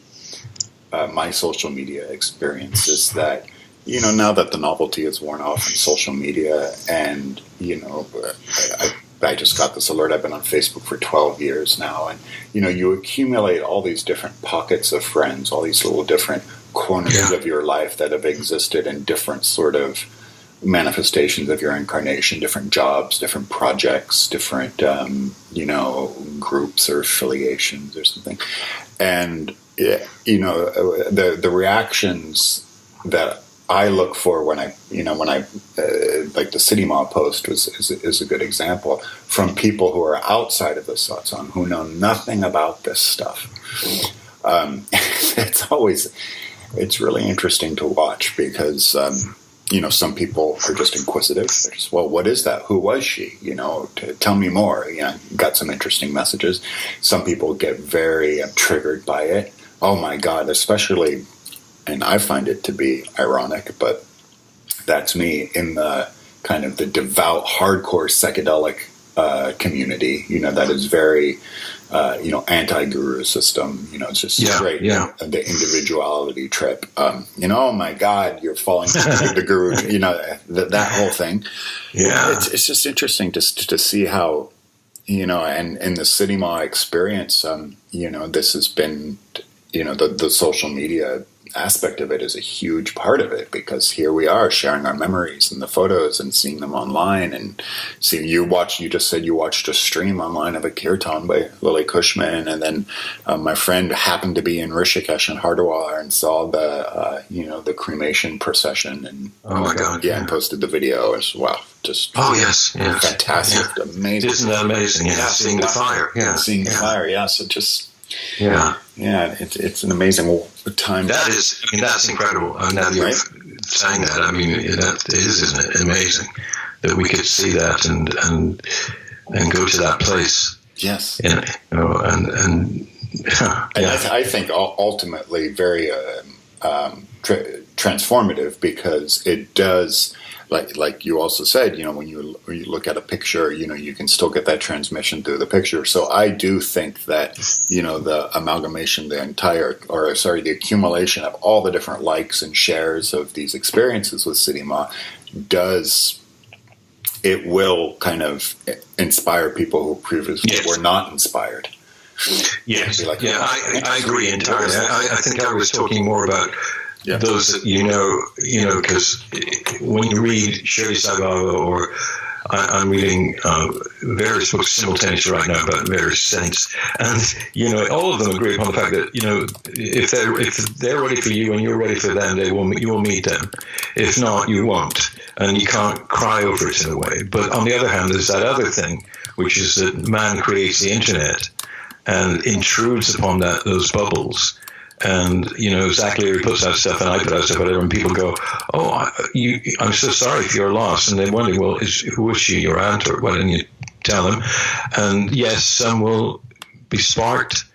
my social media experience is that, you know, now that the novelty is worn off in social media, and, you know, I just got this alert. I've been on Facebook for 12 years now, and, you know, you accumulate all these different pockets of friends, all these little different corners of your life that have existed in different sort of manifestations of your incarnation, different jobs, different projects, different, you know, groups or affiliations or something. And, you know, the reactions that I look for when I like the Siddhi Ma post is a good example, from people who are outside of the satsang, who know nothing about this stuff. It's really interesting to watch because, you know, some people are just inquisitive. They're just, well, what is that? Who was she? You know, tell me more. You know, got some interesting messages. Some people get very triggered by it. Oh my God, especially, and I find it to be ironic, but that's me in the kind of the devout, hardcore psychedelic community, you know, that is very, you know, anti-guru system. You know, it's just straight, the individuality trip. You know, oh my God, you're falling into the guru, you know, that whole thing. Yeah. It's just interesting to see how, you know, and in the Siddhi Ma experience, you know, this has been, you know, the social media aspect of it is a huge part of it, because here we are sharing our memories and the photos and seeing them online. And seeing you just said you watched a stream online of a kirtan by Lily Cushman, and then my friend happened to be in Rishikesh and Hardwar and saw the cremation procession, and oh my God, and posted the video as well. Just fantastic, amazing. Isn't that amazing? Yeah, seeing the fire. Yeah, seeing the fire. Yeah, so just. Yeah, it's an amazing time. That's incredible. Now you're saying that, that is, isn't it, amazing that we could see that and go to that place. Yes, I think ultimately very transformative, because it does. Like you also said, when you look at a picture, you can still get that transmission through the picture. So I do think that, the amalgamation, the accumulation of all the different likes and shares of these experiences with Siddhi Ma will kind of inspire people who previously were not inspired. Yes. I agree entirely. I think I was talking more about those that because when you read Shirdi Sai Baba, or I'm reading various books simultaneously right now about various saints, and all of them agree upon the fact that if they're ready for you and you're ready for them, you will meet them. If not, you won't, and you can't cry over it in a way. But on the other hand, there's that other thing, which is that man creates the internet and intrudes upon those bubbles. And, Zach Leary puts out stuff and I put out stuff, whatever, and people go, I'm so sorry if you're lost. And they're wondering, well, who is she, your aunt, or what? And you tell them. And yes, some will be sparked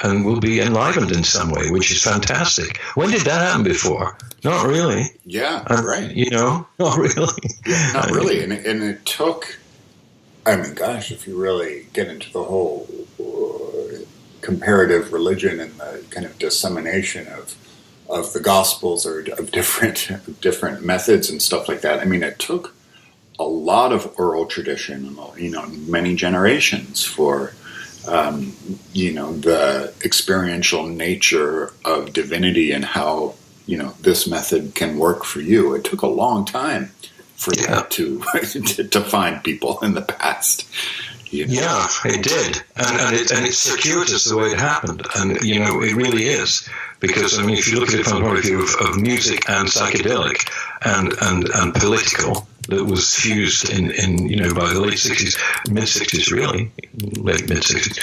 and will be enlivened in some way, which is fantastic. When did that happen before? Not really. Yeah, right. Not really. Yeah, not really. And it took, if you really get into the whole comparative religion and the kind of dissemination of the Gospels, or of different methods and stuff like that. It took a lot of oral tradition, many generations for, the experiential nature of divinity and how, this method can work for you. It took a long time for that to find people in the past. Yeah, it did, and it's circuitous the way it happened, and it really is, because if you look at it from the point of view of music and psychedelic and political, that was fused in by the late 60s, mid 60s, really late mid 60s.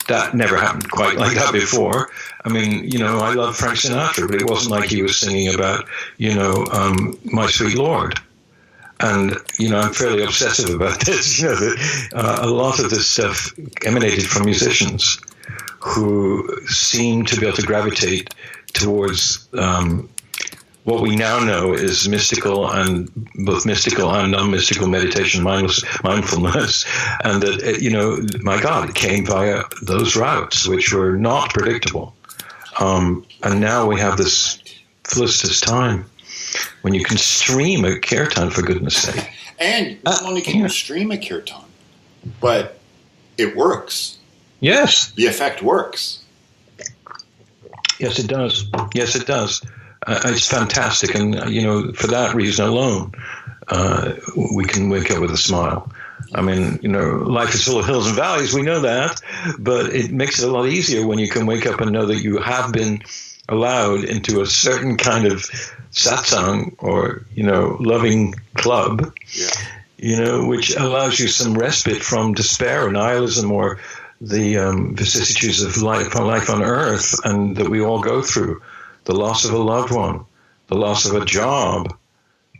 That never happened quite like that before. I love Frank Sinatra, but it wasn't like he was singing about My Sweet Lord. And, I'm fairly obsessive about this. A lot of this stuff emanated from musicians who seem to be able to gravitate towards what we now know is mystical and non-mystical meditation, mindfulness. And that, my God, it came via those routes, which were not predictable. And now we have this felicitous time when you can stream a kirtan, for goodness sake. And not only can you stream a kirtan, but it works. Yes. The effect works. Yes, it does. It's fantastic. And, for that reason alone, we can wake up with a smile. Life is full of hills and valleys. We know that. But it makes it a lot easier when you can wake up and know that you have been allowed into a certain kind of satsang or, loving club, which allows you some respite from despair or nihilism or the vicissitudes of life on earth, and that we all go through. The loss of a loved one, the loss of a job,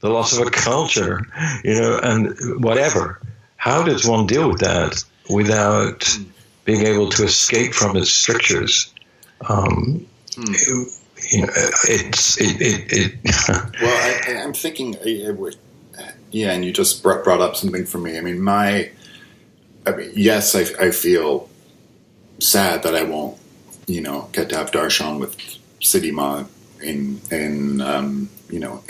the loss of a culture, and whatever. How does one deal with that without being able to escape from its strictures? Well, I'm thinking, and you just brought up something for me. Yes, I feel sad that I won't, get to have darshan with Siddhi Ma in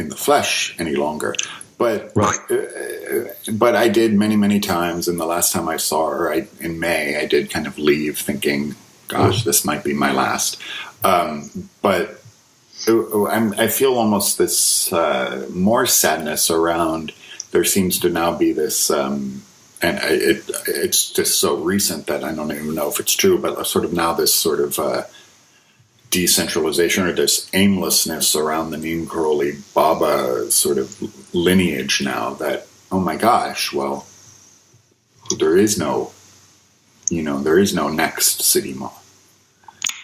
the flesh any longer. But right. But I did many times, and the last time I saw her, in May, I did kind of leave thinking, gosh, this might be my last. But I feel almost this more sadness around. There seems to now be this, and it's just so recent that I don't even know if it's true, but sort of now this sort of decentralization or this aimlessness around the Neem Karoli Baba sort of lineage now that, oh my gosh, well, there is no next Siddhi Ma.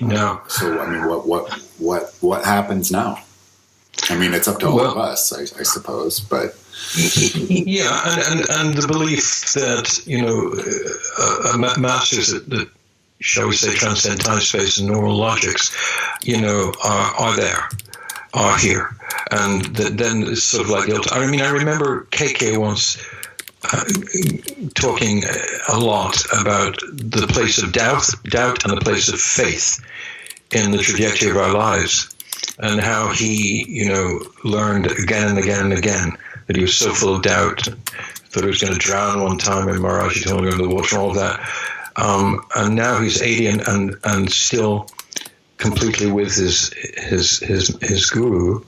No. So I mean, what happens now? I mean, it's up to all of us, I suppose, but yeah, and the belief that masters that shall we say transcend time, space, and normal logics, are here, and then it's sort of like the I mean, I remember KK once talking a lot about the place of doubt and the place of faith in the trajectory of our lives, and how he, learned again and again and again that he was so full of doubt, thought he was going to drown one time in Maharaji told him to go to the water and all of that. And now he's 80 and still completely with his guru.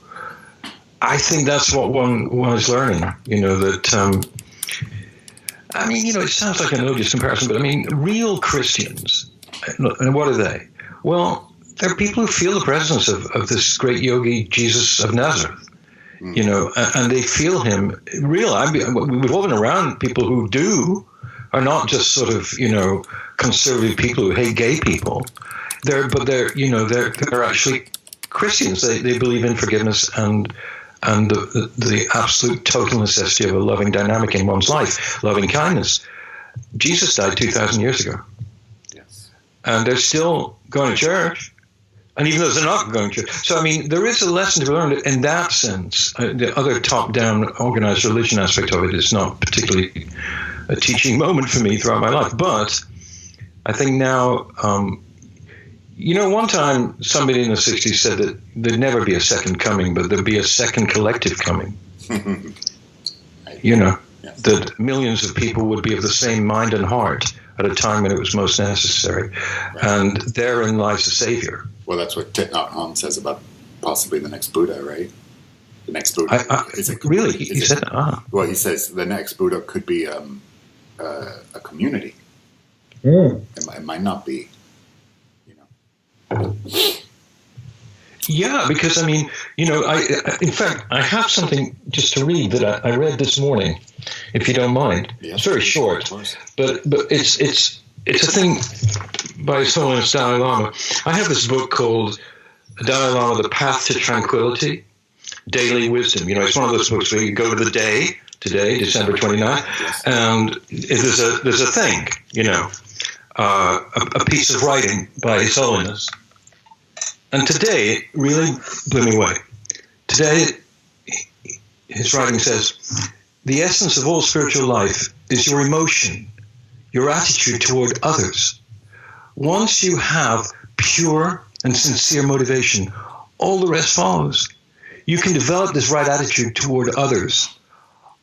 I think that's what one is learning, that... I mean, it sounds like an odious comparison, but I mean, real Christians, and what are they? Well, they're people who feel the presence of this great yogi, Jesus of Nazareth, and they feel him real. We've all been around people who are not just sort of, conservative people who hate gay people. They're actually Christians. They believe in forgiveness and the absolute total necessity of a loving dynamic in one's life, loving kindness. Jesus died 2,000 years ago. Yes. And they're still going to church, and even though they're not going to church. So, I mean, there is a lesson to be learned in that sense. The other top-down organized religion aspect of it is not particularly a teaching moment for me throughout my life. But I think now... one time somebody in the 60s said that there'd never be a second coming, but there'd be a second collective coming. Yes. That millions of people would be of the same mind and heart at a time when it was most necessary. Right. And therein lies the Savior. Well, that's what Thich Nhat Hanh says about possibly the next Buddha, right? The next Buddha. Really? He said that? Well, he says the next Buddha could be a community. Mm. It might not be. Yeah, because I mean, in fact, I have something just to read that I read this morning, if you don't mind. Yes, it's very short, but it's a thing by His Holiness Dalai Lama. I have this book called Dalai Lama: The Path to Tranquility, Daily Wisdom. It's one of those books where you go to the day, today, December 29th, and there's a thing, a piece of writing by His Holiness. And today, it really blew me away. Today, his writing says, the essence of all spiritual life is your emotion, your attitude toward others. Once you have pure and sincere motivation, all the rest follows. You can develop this right attitude toward others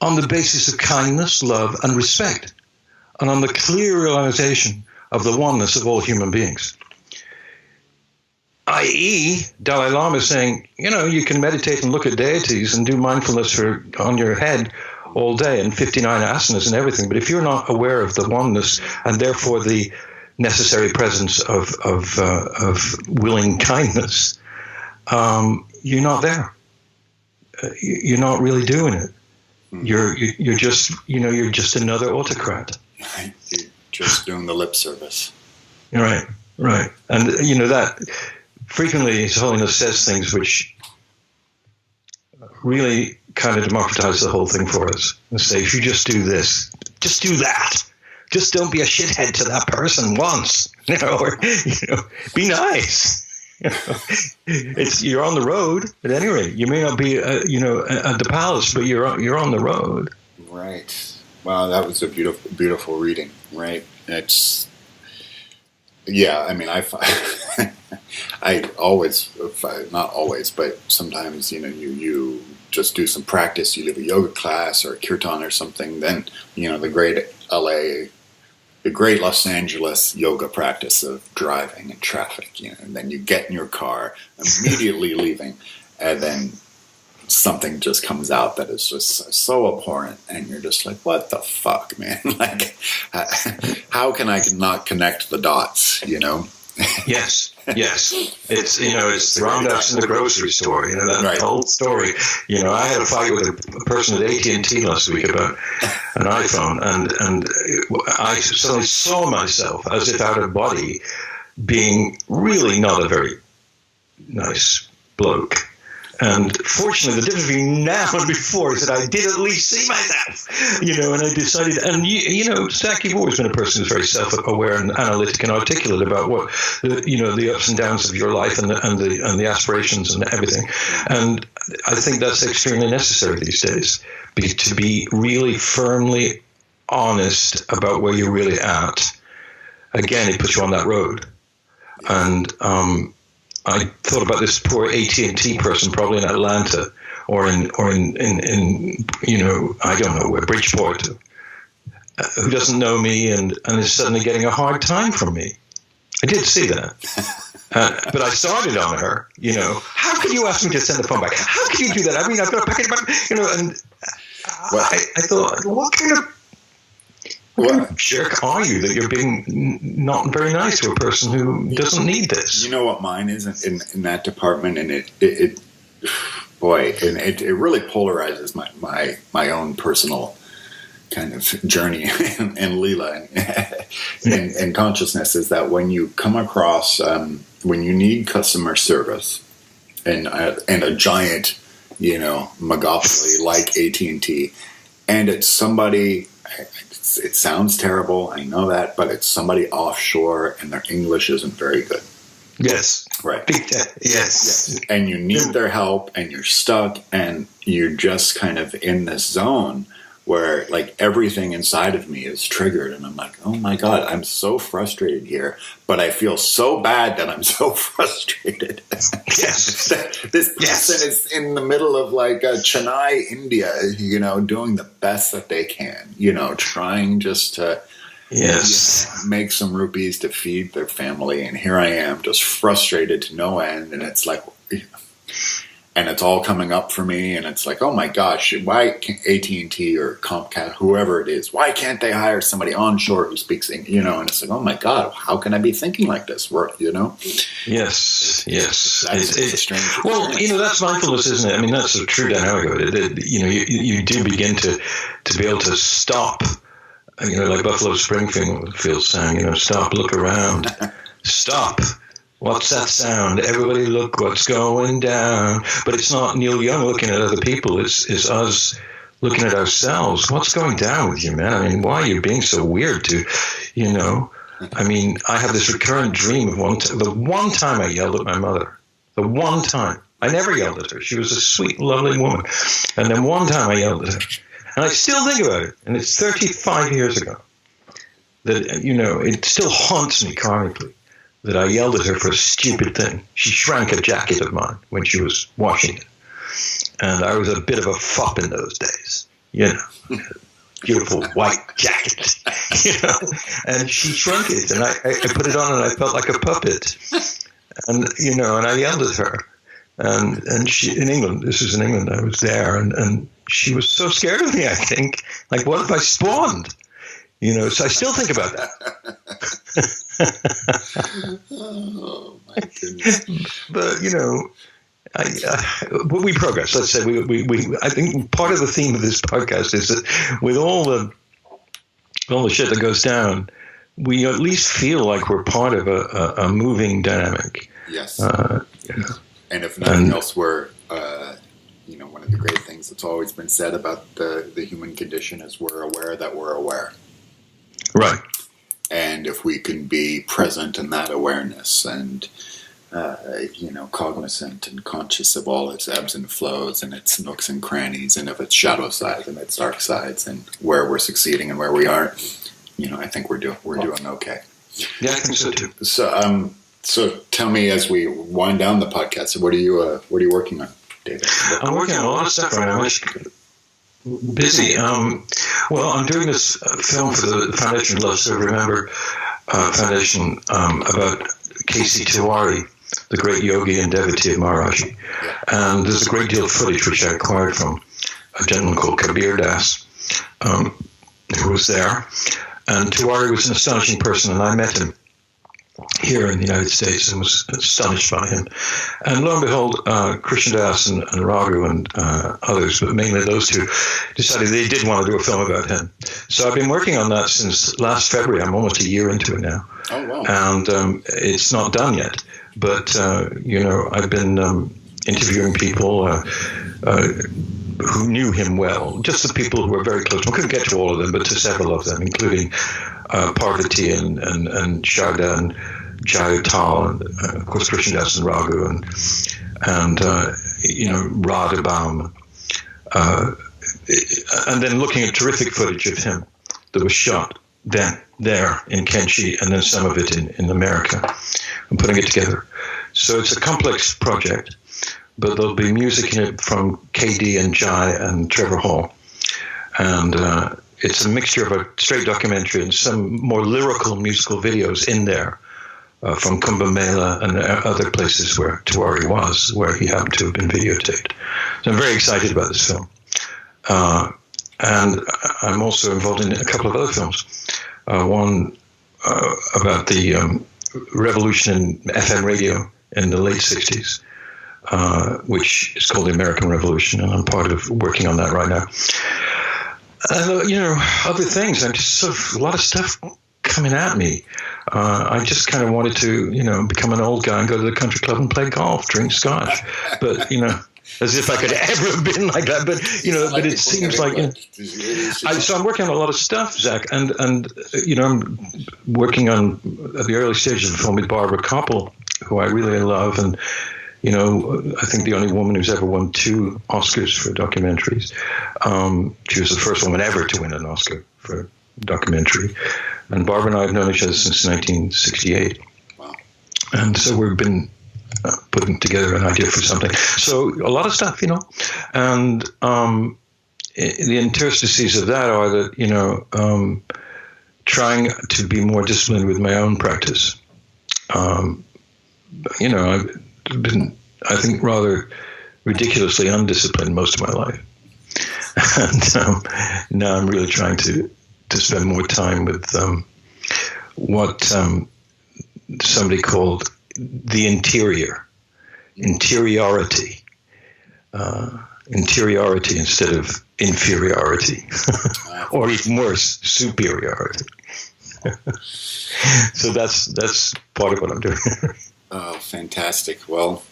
on the basis of kindness, love, and respect, and on the clear realization of the oneness of all human beings. I.e., Dalai Lama is saying, you can meditate and look at deities and do mindfulness on your head all day and 59 asanas and everything, but if you're not aware of the oneness and therefore the necessary presence of willing kindness, you're not there. You're not really doing it. You're just another autocrat. You're just doing the lip service. Right. And that frequently His Holiness says things which really kind of democratize the whole thing for us and say, if you just do this, just do that. Just don't be a shithead to that person once, or be nice. You're on the road at any rate. You may not be, at the palace, but you're on the road. Right. Wow, that was a beautiful, beautiful reading. Right. It's. Yeah, I mean, I always, not always, but sometimes, you just do some practice, you leave a yoga class or a kirtan or something, then, the great Los Angeles yoga practice of driving in traffic, and then you get in your car, immediately leaving, and then something just comes out that is just so abhorrent, and you're just like, what the fuck, man? Like, how can I not connect the dots, you know? Yes. It's, it's the roundups in the grocery store, that whole story. I had a fight with a person at AT&T last week about an iPhone, and I suddenly saw myself as if out of body being really not a very nice bloke. And fortunately, the difference between now and before is that I did at least see myself, and I decided, and Zach, you've always been a person who's very self-aware and analytic and articulate about what, the ups and downs of your life and the aspirations and everything. And I think that's extremely necessary these days, to be really firmly honest about where you're really at. Again, it puts you on that road. And, I thought about this poor AT&T person, probably in Atlanta or in I don't know where, Bridgeport, who doesn't know me and is suddenly getting a hard time from me. I did see that, but I started on her. How can you ask me to send the phone back? How can you do that? I mean, I've got to pack it back. And I thought, what kind of jerk are you that you're being not very nice to a person who doesn't need this? You know what mine is in that department, and it really polarizes my own personal kind of journey and Leela and consciousness, is that when you come across when you need customer service and a giant megapoly like AT&T, and it's somebody. It sounds terrible, I know that, but it's somebody offshore and their English isn't very good. Yes. Right. Yes. And you need their help, and you're stuck, and you're just kind of in this zone where, like, everything inside of me is triggered, and I'm like, oh my God, I'm so frustrated here, but I feel so bad that I'm so frustrated. Yes. This person is in the middle of, like, Chennai, India, doing the best that they can, trying just to make some rupees to feed their family, and here I am just frustrated to no end, and it's like... And it's all coming up for me, and it's like, oh my gosh, why can't AT&T or Comcast, whoever it is, why can't they hire somebody onshore who speaks English? And it's like, oh my God, how can I be thinking like this? Yes. It's strange. Well, that's mindfulness, isn't it? I mean, that's a true dynamic of it. You do begin to be able to stop, like Buffalo Springfield sang, stop, look around, stop. What's that sound? Everybody look what's going down. But it's not Neil Young looking at other people. It's us looking at ourselves. What's going down with you, man? I mean, why are you being so weird I mean, I have this recurrent dream of the one time I yelled at my mother. The one time. I never yelled at her. She was a sweet, lovely woman. And then one time I yelled at her. And I still think about it. And it's 35 years ago. That, it still haunts me karmically. That I yelled at her for a stupid thing. She shrank a jacket of mine when she was washing it. And I was a bit of a fop in those days, beautiful white jacket, and she shrunk it, and I put it on, and I felt like a puppet. And, and I yelled at her. And she, in England, this was in England, I was there, and she was so scared of me, I think. Like, what if I spawned? So I still think about that. Oh my goodness! But we progress. Let's say we. I think part of the theme of this podcast is that with all the shit that goes down, we at least feel like we're part of a moving dynamic. Yes. And if nothing else, we're one of the great things that's always been said about the human condition is we're aware that we're aware. Right. And if we can be present in that awareness and, cognizant and conscious of all its ebbs and flows and its nooks and crannies and of its shadow sides and its dark sides and where we're succeeding and where we aren't, I think we're doing okay. Yeah, I think so too. So tell me, as we wind down the podcast, what are you working on, David? I'm working on a lot of stuff right now. Busy. Well, I'm doing this film for the Foundation Love So Remember Foundation about Casey Tiwari, the great yogi and devotee of Maharaji. And there's a great deal of footage which I acquired from a gentleman called Kabir Das, who was there. And Tiwari was an astonishing person, and I met him here in the United States and was astonished by him. And lo and behold, Krishna Das and Raghu and others, but mainly those two, decided they did want to do a film about him. So I've been working on that since last February. I'm almost a year into it now. Oh, wow. And it's not done yet. But, I've been interviewing people who knew him well, just the people who were very close. I couldn't get to all of them, but to several of them, including Parvati and Sharda and Jayutal, and of course Krishnadas and Raghu and Radha Baum. And then looking at terrific footage of him that was shot there in Kenchi, and then some of it in America, and putting it together. So it's a complex project, but there'll be music in it from KD and Jai and Trevor Hall. And it's a mixture of a straight documentary and some more lyrical musical videos in there from Kumbh Mela and other places where Tiwari was, where he happened to have been videotaped. So I'm very excited about this film. And I'm also involved in a couple of other films. One about the revolution in FM radio in the late 60s, which is called the American Revolution, and I'm part of working on that right now. Other things. I'm just sort of a lot of stuff coming at me. I just kind of wanted to, become an old guy and go to the country club and play golf, drink scotch. But, as if I could ever have been like that. But, but it seems like... So I'm working on a lot of stuff, Zach, and I'm working on at the early stages of the film with Barbara Koppel, who I really love, and I think the only woman who's ever won 2 Oscars for documentaries. She was the first woman ever to win an Oscar for a documentary. And Barbara and I have known each other since 1968. Wow. And so we've been putting together an idea for something. So a lot of stuff, And the interstices of that are that, trying to be more disciplined with my own practice. I've been, I think, rather ridiculously undisciplined most of my life. And now I'm really trying to spend more time with what somebody called the interiority instead of inferiority, or even worse, superiority. So that's part of what I'm doing. Oh, fantastic. Well,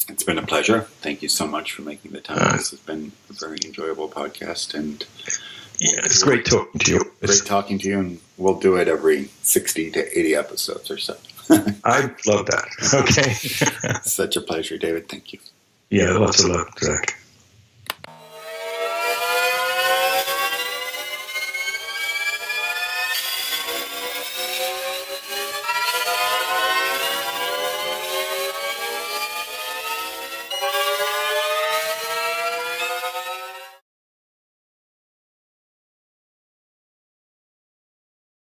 it's been a pleasure. Thank you so much for making the time. This has been a very enjoyable podcast, and it's great talking to you. Great talking to you, and we'll do it every 60 to 80 episodes or so. I love that. Okay. Such a pleasure, David. Thank you. Yeah, lots of love, Zach.